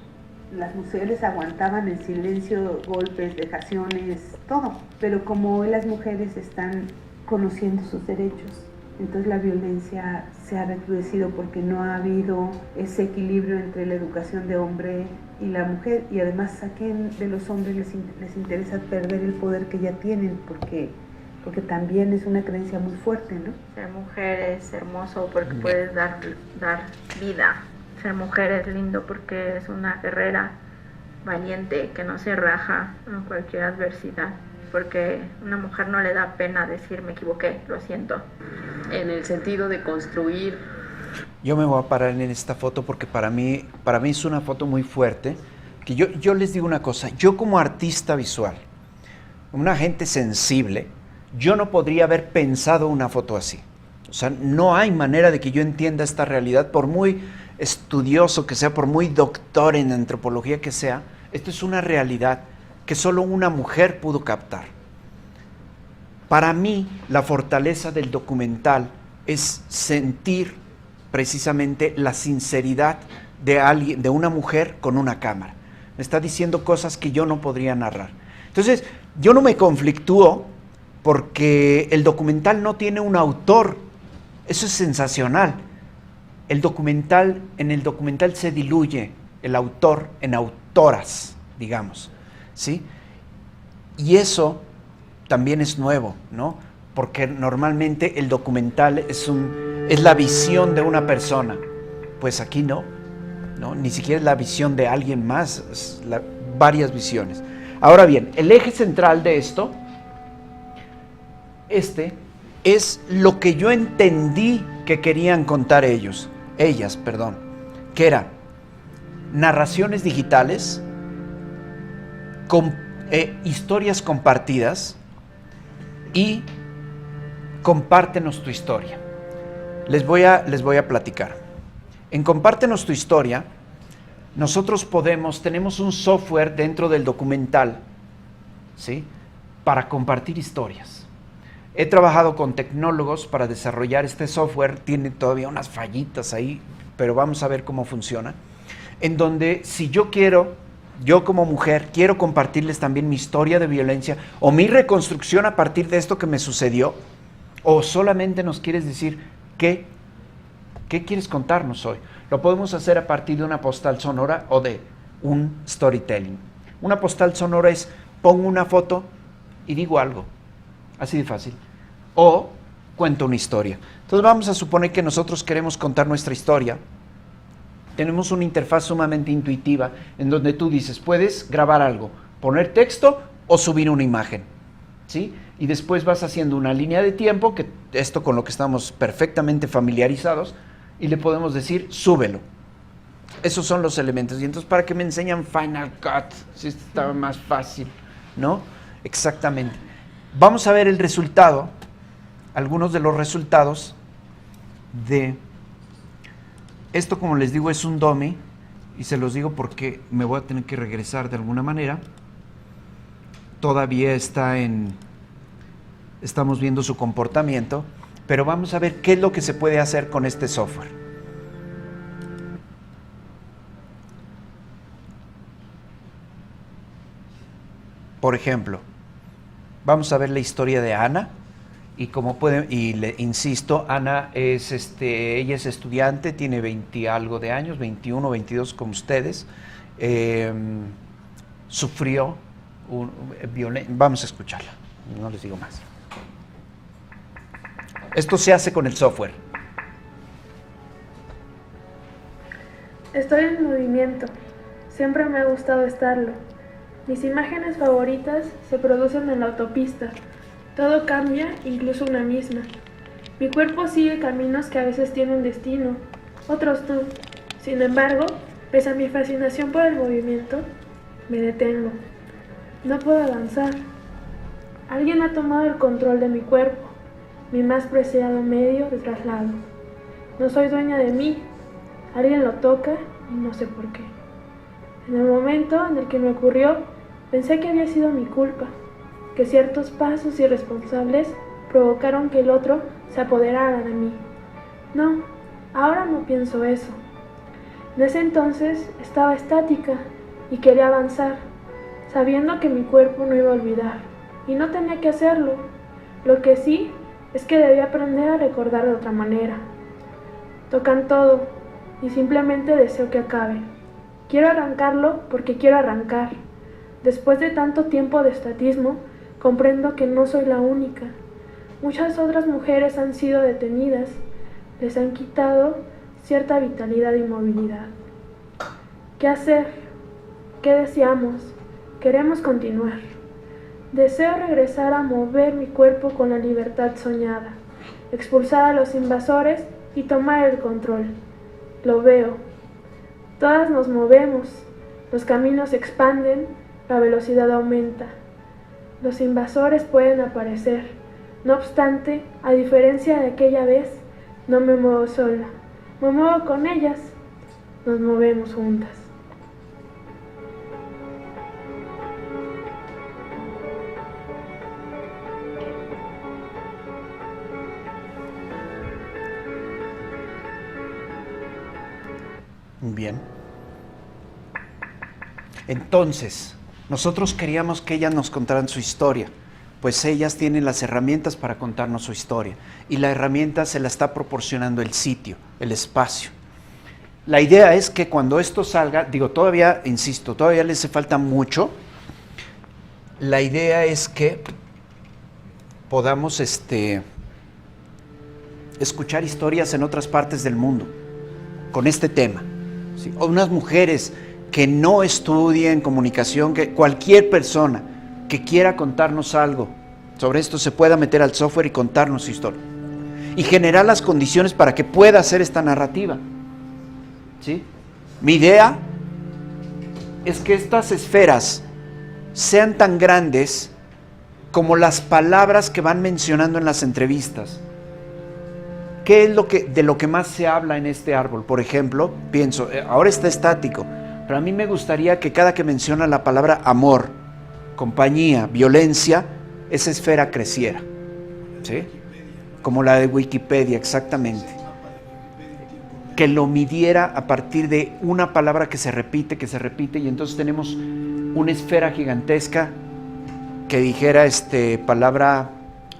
Speaker 4: Las mujeres aguantaban en silencio golpes, vejaciones, todo. Pero como hoy las mujeres están conociendo sus derechos, entonces la violencia se ha recrudecido porque no ha habido ese equilibrio entre la educación de hombre y la mujer. Y además de los hombres les interesa perder el poder que ya tienen porque también es una creencia muy fuerte, ¿no?
Speaker 7: Ser mujer es hermoso porque puedes dar vida. Ser mujer es lindo porque eres una guerrera valiente que no se raja en cualquier adversidad. Porque una mujer no le da pena decir me equivoqué, lo siento.
Speaker 9: En el sentido de construir.
Speaker 1: Yo me voy a parar en esta foto porque para mí es una foto muy fuerte. Que yo les digo una cosa, yo como artista visual, una gente sensible, yo no podría haber pensado una foto así. O sea, no hay manera de que yo entienda esta realidad, por muy estudioso que sea, por muy doctor en antropología que sea. Esto es una realidad que solo una mujer pudo captar. Para mí, la fortaleza del documental es sentir precisamente la sinceridad de una mujer con una cámara. Me está diciendo cosas que yo no podría narrar. Entonces, yo no me conflictúo porque el documental no tiene un autor. Eso es sensacional. En el documental se diluye el autor en autoras, digamos, ¿sí? Y eso también es nuevo, ¿no? Porque normalmente el documental es la visión de una persona. Pues aquí no, ni siquiera es la visión de alguien más, es varias visiones. Ahora bien, el eje central de esto, es lo que yo entendí que querían contar ellas, que era narraciones digitales, historias compartidas y compártenos tu historia. Les voy a platicar. En Compártenos tu historia, nosotros tenemos un software dentro del documental, ¿sí?, para compartir historias. He trabajado con tecnólogos para desarrollar este software, tiene todavía unas fallitas ahí, pero vamos a ver cómo funciona. En donde si yo como mujer, quiero compartirles también mi historia de violencia o mi reconstrucción a partir de esto que me sucedió, o solamente nos quieres decir qué quieres contarnos hoy. Lo podemos hacer a partir de una postal sonora o de un storytelling. Una postal sonora es, pongo una foto y digo algo, así de fácil, o cuento una historia. Entonces vamos a suponer que nosotros queremos contar nuestra historia. Tenemos una interfaz sumamente intuitiva en donde tú dices, puedes grabar algo, poner texto o subir una imagen, ¿sí? Y después vas haciendo una línea de tiempo, que esto con lo que estamos perfectamente familiarizados, y le podemos decir, súbelo. Esos son los elementos. Y entonces, ¿para qué me enseñan Final Cut? Si esto estaba más fácil, ¿no? Exactamente. Vamos a ver el resultado, algunos de los resultados de esto. Como les digo, es un dummy, y se los digo porque me voy a tener que regresar de alguna manera. Todavía estamos viendo su comportamiento, pero vamos a ver qué es lo que se puede hacer con este software. Por ejemplo, vamos a ver la historia de Ana, y como pueden, y le insisto, Ana es ella es estudiante, tiene 20 algo de años, 21, 22 como ustedes, sufrió violencia. Vamos a escucharla, no les digo más. Esto se hace con el software.
Speaker 5: Estoy en movimiento. Siempre me ha gustado estarlo. Mis imágenes favoritas se producen en la autopista. Todo cambia, incluso una misma. Mi cuerpo sigue caminos que a veces tienen destino, otros no. Sin embargo, pese a mi fascinación por el movimiento, me detengo. No puedo avanzar. Alguien ha tomado el control de mi cuerpo, mi más preciado medio de traslado. No soy dueña de mí. Alguien lo toca y no sé por qué. En el momento en el que me ocurrió, pensé que había sido mi culpa, que ciertos pasos irresponsables provocaron que el otro se apoderara de mí. No, ahora no pienso eso. En ese entonces estaba estática y quería avanzar, sabiendo que mi cuerpo no iba a olvidar, y no tenía que hacerlo. Lo que sí es que debía aprender a recordar de otra manera. Tocan todo, y simplemente deseo que acabe. Quiero arrancarlo porque quiero arrancar. Después de tanto tiempo de estatismo, comprendo que no soy la única. Muchas otras mujeres han sido detenidas, les han quitado cierta vitalidad y movilidad. ¿Qué hacer? ¿Qué deseamos? Queremos continuar. Deseo regresar a mover mi cuerpo con la libertad soñada, expulsar a los invasores y tomar el control. Lo veo. Todas nos movemos, los caminos se expanden, la velocidad aumenta. Los invasores pueden aparecer. No obstante, a diferencia de aquella vez, no me muevo sola. Me muevo con ellas. Nos movemos juntas.
Speaker 1: Bien. Entonces, nosotros queríamos que ellas nos contaran su historia, pues ellas tienen las herramientas para contarnos su historia, y la herramienta se la está proporcionando el sitio, el espacio. La idea es que cuando esto salga, todavía, insisto, todavía le hace falta mucho. La idea es que podamos escuchar historias en otras partes del mundo con este tema. ¿Sí? O unas mujeres que no estudie en comunicación, que cualquier persona que quiera contarnos algo sobre esto se pueda meter al software y contarnos su historia y generar las condiciones para que pueda hacer esta narrativa, ¿sí? Mi idea es que estas esferas sean tan grandes como las palabras que van mencionando en las entrevistas. ¿Qué es de lo que más se habla en este árbol? Por ejemplo, pienso, ahora está estático, pero a mí me gustaría que cada que menciona la palabra amor, compañía, violencia, esa esfera creciera, ¿sí? Como la de Wikipedia, exactamente. Que lo midiera a partir de una palabra que se repite, y entonces tenemos una esfera gigantesca que dijera palabra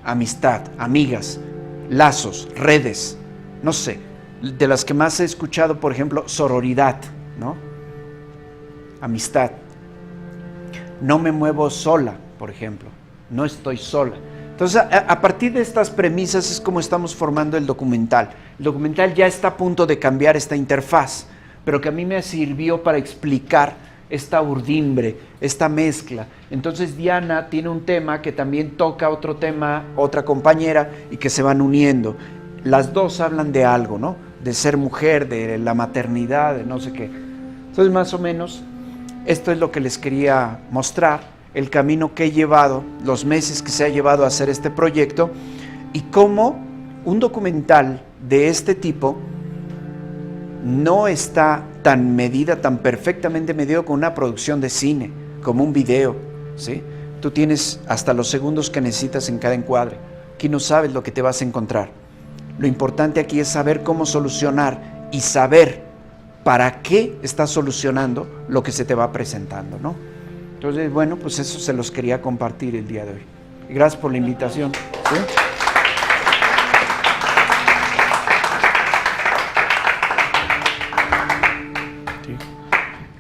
Speaker 1: amistad, amigas, lazos, redes, no sé, de las que más he escuchado, por ejemplo, sororidad, ¿no? Amistad. No me muevo sola, por ejemplo, no estoy sola. Entonces, a partir de estas premisas es como estamos formando el documental. El documental ya está a punto de cambiar esta interfaz, pero que a mí me sirvió para explicar esta urdimbre, esta mezcla. Entonces Diana tiene un tema que también toca otro tema, otra compañera, y que se van uniendo. Las dos hablan de algo, ¿no? De ser mujer, de la maternidad, de no sé qué. Entonces, más o menos, esto es lo que les quería mostrar, el camino que he llevado, los meses que se ha llevado a hacer este proyecto, y cómo un documental de este tipo no está tan perfectamente medido con una producción de cine, como un video, ¿sí? Tú tienes hasta los segundos que necesitas en cada encuadre. Aquí no sabes lo que te vas a encontrar. Lo importante aquí es saber cómo solucionar y saber para qué estás solucionando lo que se te va presentando, ¿no? Entonces, bueno, pues eso se los quería compartir el día de hoy. Gracias por la invitación, ¿sí?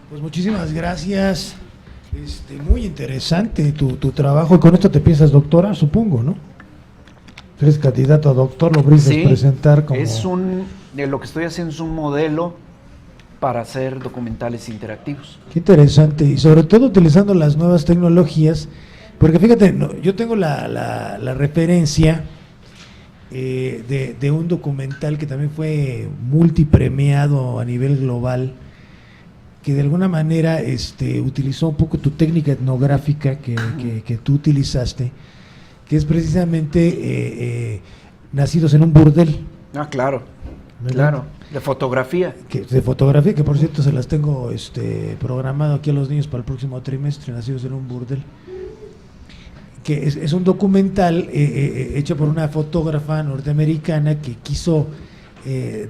Speaker 10: Pues muchísimas gracias. Muy interesante tu trabajo. Y con esto te piensas doctora, supongo, ¿no? Eres candidato a doctor, lo brindas presentar como...
Speaker 1: lo que estoy haciendo es un modelo para hacer documentales interactivos.
Speaker 10: Qué interesante, y sobre todo utilizando las nuevas tecnologías, porque fíjate, yo tengo la referencia de un documental que también fue multipremiado a nivel global, que de alguna manera utilizó un poco tu técnica etnográfica que tú utilizaste, que es precisamente Nacidos en un burdel.
Speaker 1: Ah, claro,
Speaker 10: ¿verdad?
Speaker 1: Claro, de fotografía.
Speaker 10: De fotografía, que por cierto se las tengo programado aquí a los niños para el próximo trimestre, Nacidos en un burdel. Que es un documental hecho por una fotógrafa norteamericana que quiso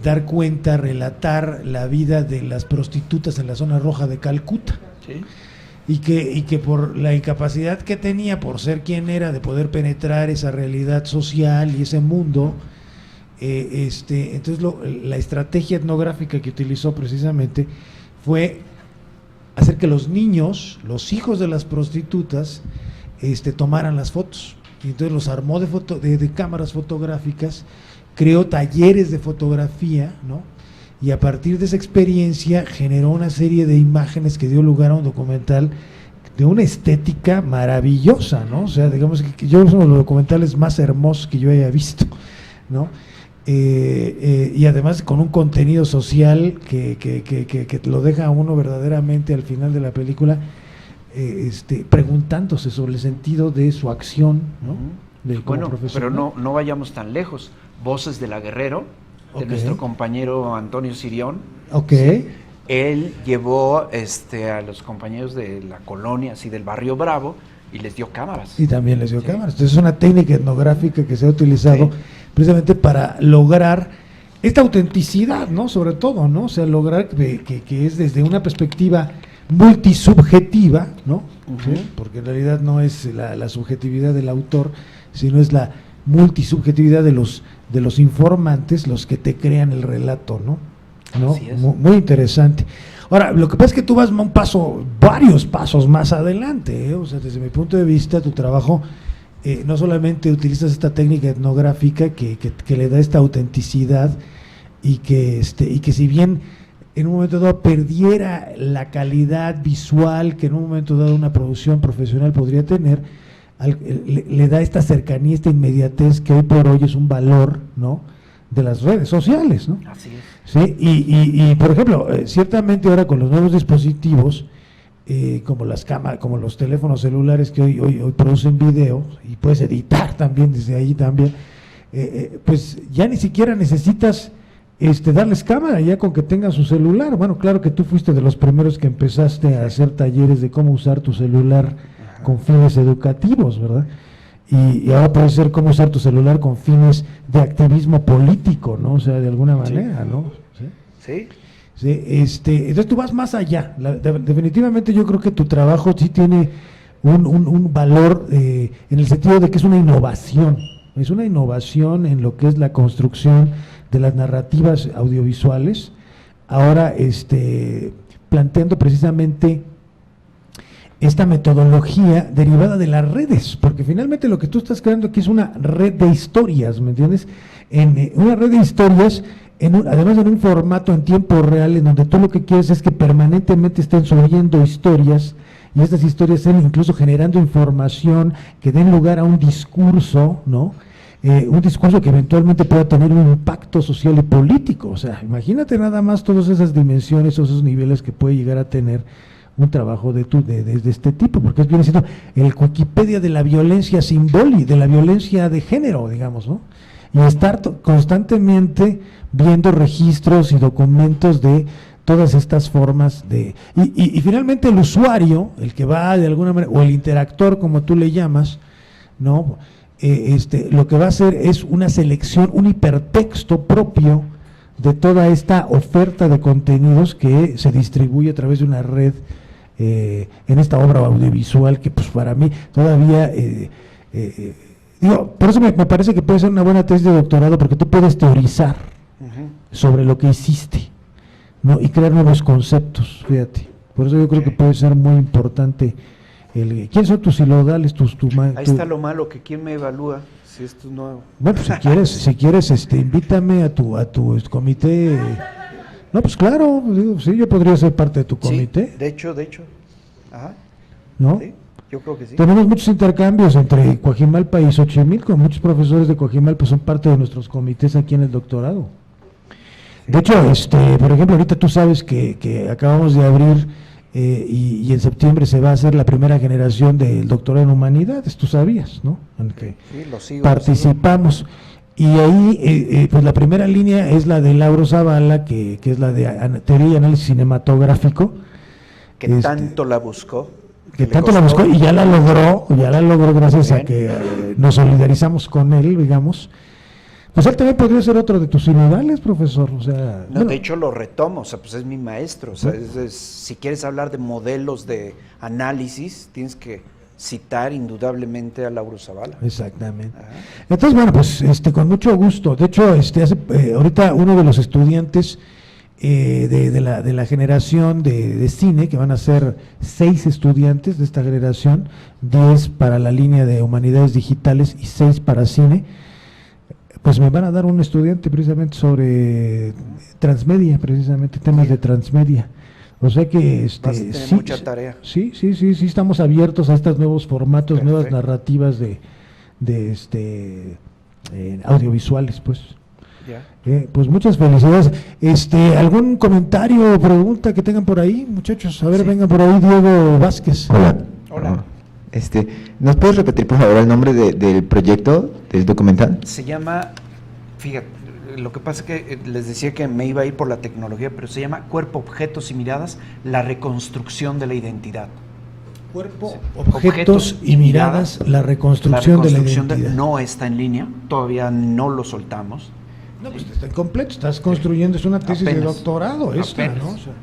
Speaker 10: dar cuenta, relatar la vida de las prostitutas en la zona roja de Calcuta.
Speaker 1: Sí.
Speaker 10: Y que por la incapacidad que tenía, por ser quien era, de poder penetrar esa realidad social y ese mundo, entonces la estrategia etnográfica que utilizó precisamente fue hacer que los niños, los hijos de las prostitutas, tomaran las fotos. Y entonces los armó de cámaras fotográficas, creó talleres de fotografía, ¿no? Y a partir de esa experiencia generó una serie de imágenes que dio lugar a un documental de una estética maravillosa, ¿no? O sea, digamos que yo uno de los documentales más hermosos que yo haya visto, ¿no? Y además con un contenido social que lo deja a uno verdaderamente al final de la película preguntándose sobre el sentido de su acción, ¿no?
Speaker 1: Bueno, pero no vayamos tan lejos. Voces de la Guerrero, de nuestro compañero Antonio Sirión.
Speaker 10: Okay.
Speaker 1: Sí, él llevó a los compañeros de la colonia, así del barrio Bravo, y les dio cámaras.
Speaker 10: Y también les dio cámaras. Entonces es una técnica etnográfica que se ha utilizado precisamente para lograr esta autenticidad, ¿no? Sobre todo, ¿no? O sea, lograr que es desde una perspectiva multisubjetiva, ¿no? ¿Sí? Porque en realidad no es la subjetividad del autor, sino es la multisubjetividad de los informantes los que te crean el relato, ¿no?
Speaker 1: Así es.
Speaker 10: Muy interesante. Ahora, lo que pasa es que tú vas varios pasos más adelante, ¿eh? O sea, desde mi punto de vista, tu trabajo no solamente utilizas esta técnica etnográfica que le da esta autenticidad y que si bien en un momento dado perdiera la calidad visual que en un momento dado una producción profesional podría tener, le da esta cercanía, esta inmediatez que hoy por hoy es un valor, ¿no?, de las redes sociales, ¿no?
Speaker 1: Así es.
Speaker 10: Sí, y por ejemplo, ciertamente ahora con los nuevos dispositivos, como las cámaras, como los teléfonos celulares que hoy producen video, y puedes editar también desde ahí también, pues ya ni siquiera necesitas darles cámara, ya con que tengan su celular. Bueno, claro que tú fuiste de los primeros que empezaste a hacer talleres de cómo usar tu celular con fines educativos, ¿verdad? Y ahora puede ser cómo usar tu celular con fines de activismo político, ¿no? O sea, de alguna manera, ¿no?
Speaker 1: Sí.
Speaker 10: Sí, entonces tú vas más allá. Definitivamente yo creo que tu trabajo sí tiene un valor en el sentido de que es una innovación. Es una innovación en lo que es la construcción de las narrativas audiovisuales. Ahora, planteando precisamente esta metodología derivada de las redes, porque finalmente lo que tú estás creando aquí es una red de historias, ¿me entiendes? Una red de historias, además en un formato en tiempo real, en donde tú lo que quieres es que permanentemente estén subiendo historias, y estas historias estén incluso generando información que den lugar a un discurso, ¿no? Un discurso que eventualmente pueda tener un impacto social y político. O sea, imagínate nada más todas esas dimensiones, esos niveles que puede llegar a tener un trabajo de este tipo, porque viene siendo el Wikipedia de la violencia simbólica, de la violencia de género, digamos, ¿no? Y estar constantemente viendo registros y documentos de todas estas formas de... Y finalmente el usuario, el que va de alguna manera, o el interactor, como tú le llamas, ¿no? Lo que va a hacer es una selección, un hipertexto propio de toda esta oferta de contenidos que se distribuye a través de una red en esta obra audiovisual que pues para mí todavía por eso me parece que puede ser una buena tesis de doctorado, porque tú puedes teorizar sobre lo que hiciste, ¿no? Y crear nuevos conceptos, fíjate. Por eso yo creo que puede ser muy importante ¿quiénes son tus sinodales?
Speaker 1: Ahí está lo malo, que quién me evalúa si esto es nuevo.
Speaker 10: Bueno, pues si quieres, invítame a tu comité. No, pues claro, sí, yo podría ser parte de tu comité.
Speaker 1: Sí, de hecho. Ajá.
Speaker 10: ¿No?
Speaker 1: Sí, yo creo que sí.
Speaker 10: Tenemos muchos intercambios entre Coajimalpa y Xochimilco. Muchos profesores de Coajimalpa son parte de nuestros comités aquí en el doctorado. Sí. De hecho, por ejemplo, ahorita tú sabes que acabamos de abrir y en septiembre se va a hacer la primera generación del doctorado en humanidades, tú sabías, ¿no? En que
Speaker 1: sí, lo sigo,
Speaker 10: participamos. Y ahí, pues la primera línea es la de Lauro Zavala, que es la de teoría y análisis cinematográfico.
Speaker 1: Que tanto la buscó.
Speaker 10: Que tanto la buscó y ya la logró gracias a que nos solidarizamos con él, digamos. Pues él también podría ser otro de tus sinodales, profesor, o sea...
Speaker 1: No, bueno, de hecho lo retomo, o sea, pues es mi maestro, o sea, si quieres hablar de modelos de análisis, tienes que citar indudablemente a Lauro Zavala.
Speaker 10: Exactamente. Ajá. Entonces, bueno, pues con mucho gusto. De hecho, ahorita uno de los estudiantes de la generación de cine, que van a ser 6 estudiantes de esta generación, 10 para la línea de humanidades digitales y 6 para cine, pues me van a dar un estudiante precisamente sobre transmedia, precisamente temas de transmedia. O sea que
Speaker 1: sí, mucha tarea.
Speaker 10: Sí, estamos abiertos a estos nuevos formatos, perfecto, nuevas narrativas de audiovisuales, pues.
Speaker 1: Ya.
Speaker 10: Pues muchas felicidades. ¿Algún comentario o pregunta que tengan por ahí, muchachos? A ver, sí, vengan por ahí, Diego Vázquez.
Speaker 11: Hola. ¿Nos puedes repetir por favor el nombre del proyecto, del documental?
Speaker 1: Se llama, fíjate, lo que pasa es que les decía que me iba a ir por la tecnología, pero se llama Cuerpo, Objetos y Miradas, la reconstrucción de la identidad.
Speaker 10: Cuerpo, objetos y miradas, la reconstrucción de la identidad.
Speaker 1: No está en línea, todavía no lo soltamos.
Speaker 10: No, pues está incompleto, estás construyendo, es una tesis de doctorado esta, ¿no? O sea,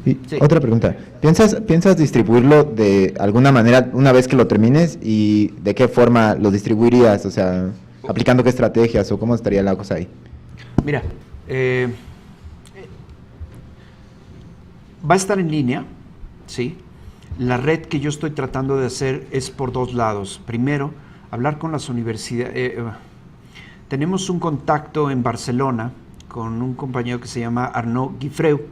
Speaker 11: y sí, otra pregunta, ¿piensas distribuirlo de alguna manera una vez que lo termines y de qué forma lo distribuirías? O sea, aplicando qué estrategias o cómo estaría la cosa ahí.
Speaker 1: Mira, va a estar en línea, ¿sí? La red que yo estoy tratando de hacer es por 2 lados. Primero, hablar con las universidades. Tenemos un contacto en Barcelona con un compañero que se llama Arnaud Guifreu,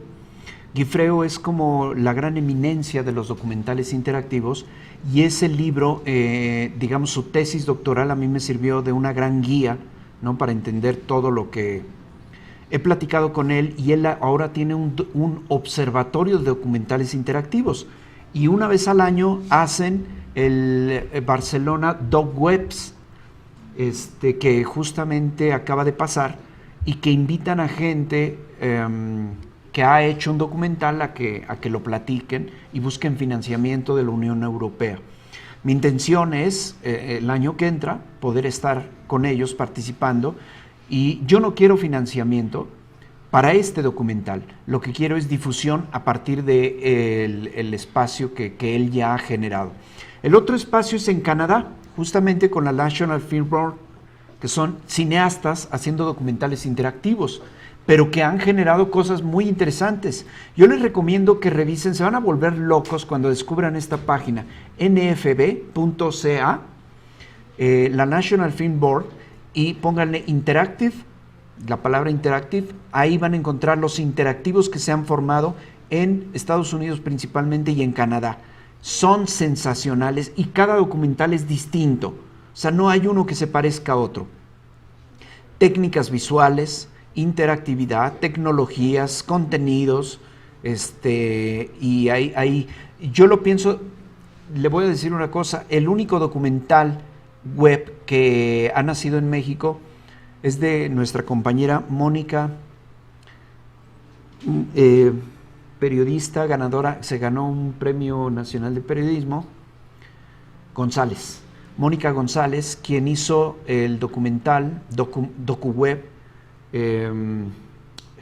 Speaker 1: Giffreo es como la gran eminencia de los documentales interactivos y ese libro, digamos, su tesis doctoral a mí me sirvió de una gran guía, ¿no? Para entender todo lo que he platicado con él, y él ahora tiene un observatorio de documentales interactivos y una vez al año hacen el Barcelona Doc Webs, que justamente acaba de pasar y que invitan a gente que ha hecho un documental a que lo platiquen y busquen financiamiento de la Unión Europea. Mi intención es, el año que entra, poder estar con ellos participando, y yo no quiero financiamiento para este documental, lo que quiero es difusión a partir de el espacio que él ya ha generado. El otro espacio es en Canadá, justamente con la National Film Board, que son cineastas haciendo documentales interactivos, pero que han generado cosas muy interesantes. Yo les recomiendo que revisen, se van a volver locos cuando descubran esta página, nfb.ca, la National Film Board, y pónganle Interactive, la palabra Interactive, ahí van a encontrar los interactivos que se han formado en Estados Unidos principalmente y en Canadá. Son sensacionales y cada documental es distinto, o sea, no hay uno que se parezca a otro. Técnicas visuales, interactividad, tecnologías, contenidos, y ahí yo lo pienso, le voy a decir una cosa, el único documental web que ha nacido en México es de nuestra compañera Mónica, periodista, ganadora, se ganó un premio nacional de periodismo, González, Mónica González, quien hizo el documental, DocuWeb,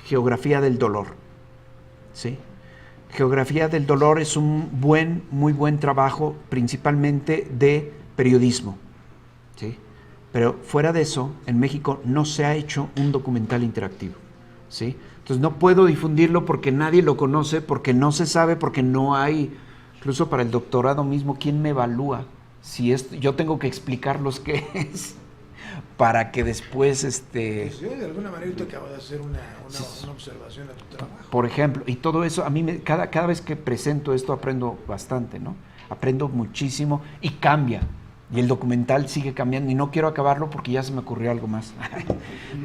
Speaker 1: Geografía del Dolor, ¿sí? Geografía del Dolor es un muy buen trabajo, principalmente de periodismo, ¿sí? Pero fuera de eso, en México no se ha hecho un documental interactivo, ¿sí? Entonces no puedo difundirlo porque nadie lo conoce, porque no se sabe, porque no hay, incluso para el doctorado mismo, ¿quién me evalúa? Si yo tengo que explicarlos qué es, para que después
Speaker 10: Pues yo de alguna manera te acabo de hacer una observación a tu trabajo.
Speaker 1: Por ejemplo, y todo eso, a mí cada vez que presento esto aprendo bastante, ¿no? Aprendo muchísimo y cambia. Y el documental sigue cambiando y no quiero acabarlo porque ya se me ocurrió algo más.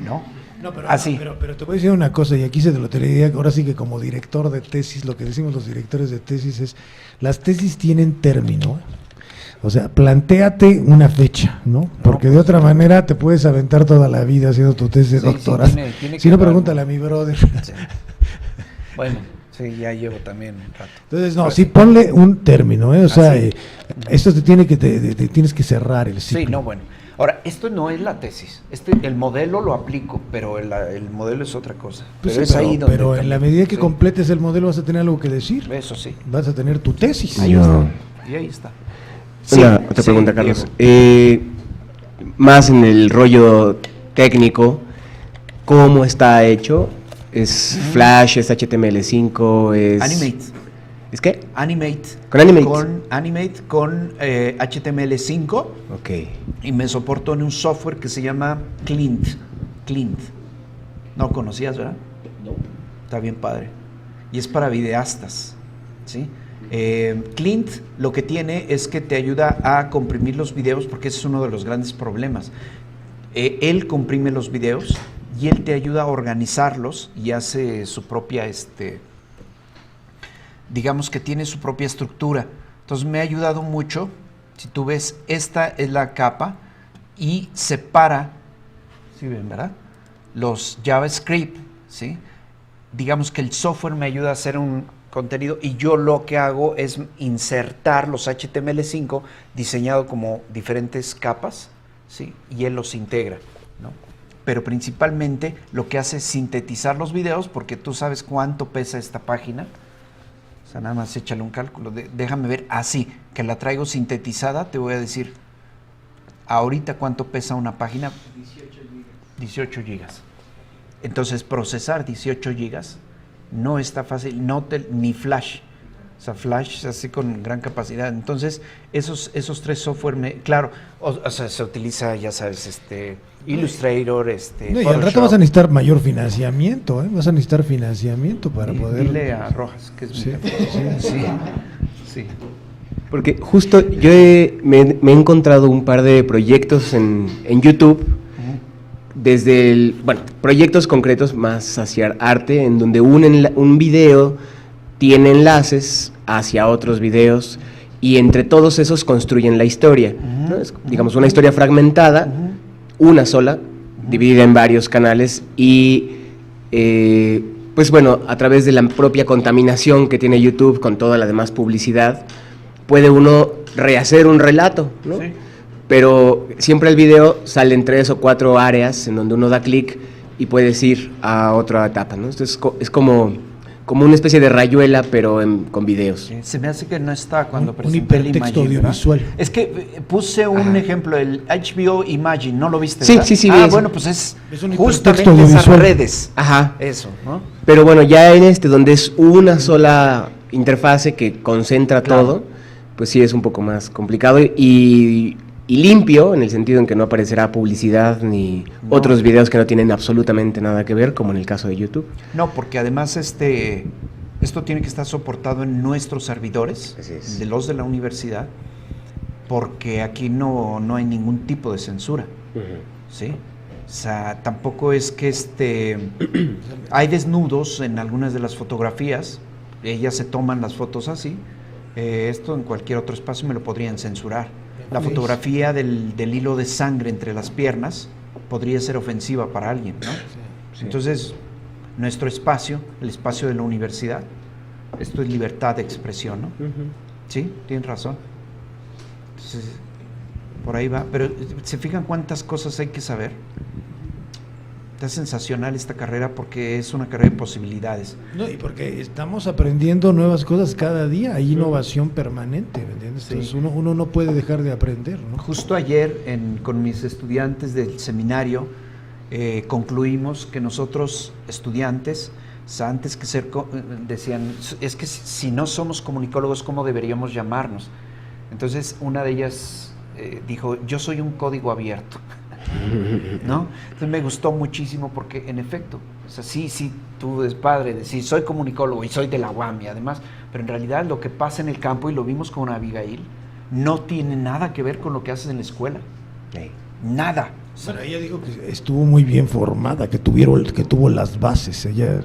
Speaker 1: ¿No?
Speaker 10: No, pero,
Speaker 1: así.
Speaker 10: Pero te voy a decir una cosa, y aquí se te lo diría, ahora sí que como director de tesis, lo que decimos los directores de tesis es, las tesis tienen término. O sea, plantéate una fecha, ¿no? Porque de otra manera te puedes aventar toda la vida haciendo tu tesis de doctorado.
Speaker 1: Tiene
Speaker 10: si no, pregúntale a mi brother.
Speaker 1: Sí. Bueno, sí, ya llevo también un rato.
Speaker 10: Entonces, no, sí, ponle un término, ¿eh? O sea, esto te tienes que cerrar el ciclo.
Speaker 1: Sí, no, bueno. Ahora, esto no es la tesis. El modelo lo aplico, pero el modelo es otra cosa.
Speaker 10: Pues
Speaker 1: pero
Speaker 10: sí,
Speaker 1: es ahí donde
Speaker 10: pero en la medida que completes el modelo vas a tener algo que decir.
Speaker 1: Eso sí.
Speaker 10: Vas a tener tu tesis.
Speaker 1: Ahí está. Y ahí está.
Speaker 12: Otra pregunta, Carlos. Más en el rollo técnico, ¿cómo está hecho? ¿Es Flash, es HTML5, es...?
Speaker 1: Animate.
Speaker 12: ¿Es qué?
Speaker 1: Animate.
Speaker 12: ¿Con Animate?
Speaker 1: Con Animate, con HTML5.
Speaker 12: Ok.
Speaker 1: Y me soporto en un software que se llama Clint. ¿No conocías, verdad? No. Está bien padre. Y es para videastas, ¿sí? Clint lo que tiene es que te ayuda a comprimir los videos, porque ese es uno de los grandes problemas. Él comprime los videos y él te ayuda a organizarlos y hace su propia, digamos que tiene su propia estructura. Entonces me ha ayudado mucho. Si tú ves, esta es la capa y separa, ¿sí ven, verdad? Los JavaScript, ¿sí? Digamos que el software me ayuda a hacer un contenido y yo lo que hago es insertar los HTML5 diseñado como diferentes capas, ¿sí? Y él los integra, ¿no? Pero principalmente lo que hace es sintetizar los videos, porque tú sabes cuánto pesa esta página. O sea, nada más échale un cálculo, déjame ver, así, que la traigo sintetizada, te voy a decir ahorita cuánto pesa una página. 18 gigas. Entonces procesar 18 gigas no está fácil, ni Flash, O sea, Flash así con gran capacidad. Entonces, esos 3 software, claro, o sea, se utiliza, ya sabes, Illustrator,
Speaker 10: No, y al
Speaker 1: Photoshop.
Speaker 10: rato vas a necesitar mayor financiamiento, ¿eh? Vas a necesitar financiamiento para poder...
Speaker 1: Dile a Rojas, que es mi
Speaker 10: Sí,
Speaker 1: jefe.
Speaker 10: sí.
Speaker 1: Sí.
Speaker 12: Porque justo yo me he encontrado un par de proyectos en YouTube, desde proyectos concretos más hacia arte, en donde un video tiene enlaces hacia otros videos y entre todos esos construyen la historia, ¿no? Es, digamos, una historia fragmentada, una sola, dividida en varios canales y pues bueno, a través de la propia contaminación que tiene YouTube con toda la demás publicidad, puede uno rehacer un relato, ¿no? Sí. Pero siempre el video sale en 3 o 4 áreas en donde uno da clic y puedes ir a otra etapa, ¿no? Entonces es como una especie de rayuela, pero con videos.
Speaker 1: Sí, se me hace que no está cuando
Speaker 10: un
Speaker 1: presenté el
Speaker 10: hipertexto
Speaker 1: Imagine,
Speaker 10: audiovisual.
Speaker 1: ¿verdad? Es que puse un ejemplo, el HBO Imagine, ¿no lo viste?
Speaker 12: Sí,
Speaker 1: ¿verdad?
Speaker 12: sí,
Speaker 1: Ah,
Speaker 12: vi
Speaker 1: bueno,
Speaker 12: eso.
Speaker 1: pues es
Speaker 10: un
Speaker 1: justamente
Speaker 10: hipertexto
Speaker 1: esas
Speaker 10: audiovisual.
Speaker 1: redes.
Speaker 12: Ajá.
Speaker 1: Eso, ¿no?
Speaker 12: Pero bueno, ya en donde es una sola interfase que concentra todo, pues sí es un poco más complicado y limpio, en el sentido en que no aparecerá publicidad ni otros videos que no tienen absolutamente nada que ver, como en el caso de YouTube.
Speaker 1: No, porque además esto tiene que estar soportado en nuestros servidores, de los de la universidad, porque aquí no hay ningún tipo de censura, ¿sí? O sea, tampoco es que hay desnudos en algunas de las fotografías, ellas se toman las fotos así, esto en cualquier otro espacio me lo podrían censurar. La fotografía del hilo de sangre entre las piernas podría ser ofensiva para alguien, ¿no? Sí. Entonces, nuestro espacio, el espacio de la universidad, esto es libertad de expresión, ¿no? Sí, tienen razón. Entonces, por ahí va. Pero, ¿se fijan cuántas cosas hay que saber? Está sensacional esta carrera porque es una carrera de posibilidades.
Speaker 10: No, y porque estamos aprendiendo nuevas cosas cada día, hay innovación permanente, ¿me entiendes? Entonces uno no puede dejar de aprender, ¿no?
Speaker 1: Justo ayer con mis estudiantes del seminario concluimos que nosotros estudiantes, o sea, antes que ser, decían, es que si no somos comunicólogos, ¿cómo deberíamos llamarnos? Entonces una de ellas dijo, yo soy un código abierto. ¿No? Entonces me gustó muchísimo porque en efecto, o sea, sí, tú eres padre, decir soy comunicólogo y soy de la UAM y además, pero en realidad lo que pasa en el campo, y lo vimos con Abigail, no tiene nada que ver con lo que haces en la escuela. Nada.
Speaker 10: Bueno, ella dijo que estuvo muy bien formada, que tuvo las bases. Ella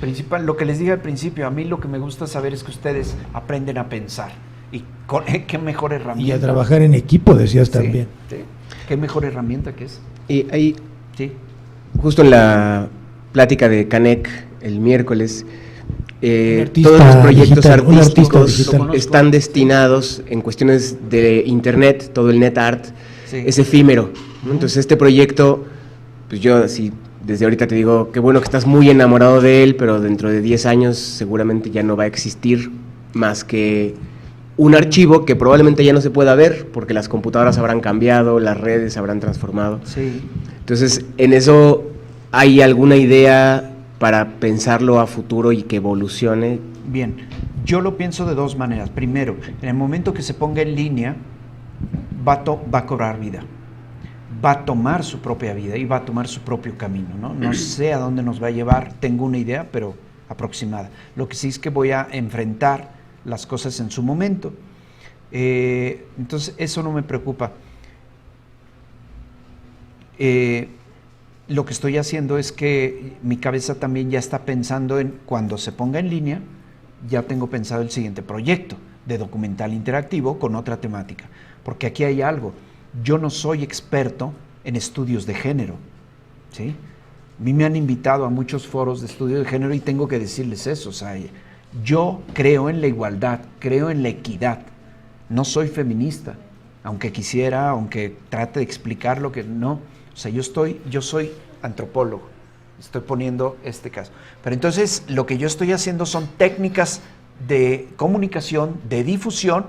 Speaker 1: principal, lo que les dije al principio, a mí lo que me gusta saber es que ustedes aprenden a pensar y qué mejor herramienta.
Speaker 10: Y a trabajar en equipo, decías también.
Speaker 1: Sí. Qué mejor herramienta que es.
Speaker 12: Y ahí, justo en la plática de Canek el miércoles, todos los proyectos artísticos están destinados en cuestiones de internet, todo el net art es efímero, ¿no? Entonces este proyecto, pues yo así desde ahorita te digo, qué bueno que estás muy enamorado de él, pero dentro de 10 años seguramente ya no va a existir más que un archivo que probablemente ya no se pueda ver porque las computadoras habrán cambiado, las redes se habrán transformado.
Speaker 1: Sí.
Speaker 12: Entonces, ¿en eso hay alguna idea para pensarlo a futuro y que evolucione?
Speaker 1: Bien, yo lo pienso de 2 maneras. Primero, en el momento que se ponga en línea, va a cobrar vida. Va a tomar su propia vida y va a tomar su propio camino, ¿no? No sé a dónde nos va a llevar, tengo una idea, pero aproximada. Lo que sí es que voy a enfrentar las cosas en su momento. Entonces, eso no me preocupa. Lo que estoy haciendo es que mi cabeza también ya está pensando en cuando se ponga en línea, ya tengo pensado el siguiente proyecto de documental interactivo con otra temática. Porque aquí hay algo. Yo no soy experto en estudios de género, ¿sí? A mí me han invitado a muchos foros de estudio de género y tengo que decirles eso, o sea, yo creo en la igualdad, creo en la equidad, no soy feminista, aunque quisiera, aunque trate de explicar lo que no, o sea, yo soy antropólogo, estoy poniendo este caso. Pero entonces lo que yo estoy haciendo son técnicas de comunicación, de difusión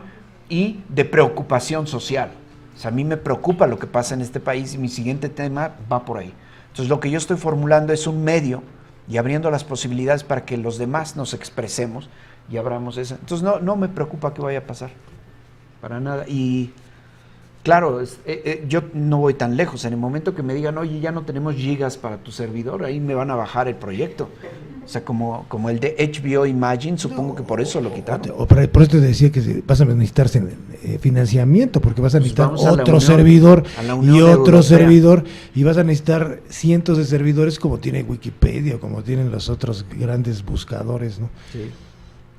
Speaker 1: y de preocupación social. O sea, a mí me preocupa lo que pasa en este país y mi siguiente tema va por ahí. Entonces lo que yo estoy formulando es un medio y abriendo las posibilidades para que los demás nos expresemos y abramos esa. Entonces no me preocupa qué vaya a pasar, para nada. Y claro, yo no voy tan lejos. En el momento que me digan, oye, ya no tenemos gigas para tu servidor, ahí me van a bajar el proyecto. O sea, como el de HBO Imagine, supongo que por eso lo quitaron.
Speaker 10: Por eso te decía que vas a necesitar financiamiento, porque vas a necesitar
Speaker 1: Pues vamos a
Speaker 10: otro servidor y otro
Speaker 1: Europea.
Speaker 10: servidor, y vas a necesitar cientos de servidores como tiene Wikipedia o como tienen los otros grandes buscadores, ¿no?
Speaker 1: Sí,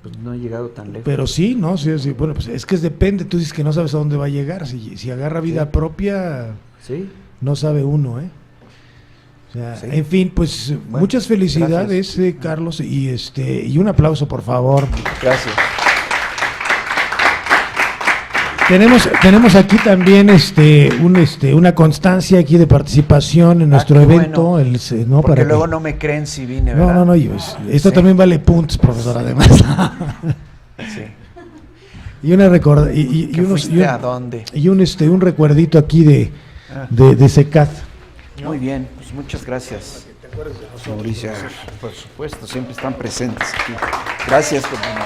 Speaker 1: pues no he llegado tan lejos.
Speaker 10: Pero sí, ¿no? Sí, bueno, pues es que depende, tú dices que no sabes a dónde va a llegar, si agarra vida propia,
Speaker 1: sí,
Speaker 10: no sabe uno, ¿eh? O sea,
Speaker 1: sí.
Speaker 10: en fin, pues
Speaker 1: Bueno,
Speaker 10: muchas felicidades, Carlos, y un aplauso, por favor.
Speaker 1: Gracias.
Speaker 10: Tenemos aquí también una constancia aquí de participación en nuestro
Speaker 1: qué
Speaker 10: evento,
Speaker 1: bueno,
Speaker 10: ¿no?
Speaker 1: porque
Speaker 10: Para
Speaker 1: luego
Speaker 10: que,
Speaker 1: no me creen si vine, ¿verdad?
Speaker 10: no, esto
Speaker 1: Sí.
Speaker 10: también vale puntos, profesor, además.
Speaker 1: Sí.
Speaker 10: Y una y
Speaker 1: ¿Que
Speaker 10: unos
Speaker 1: fuiste a dónde?
Speaker 10: y un recuerdito aquí de SECAD.
Speaker 1: Muy bien, pues muchas gracias. Mauricio, por supuesto, siempre están presentes aquí. Gracias, compañero.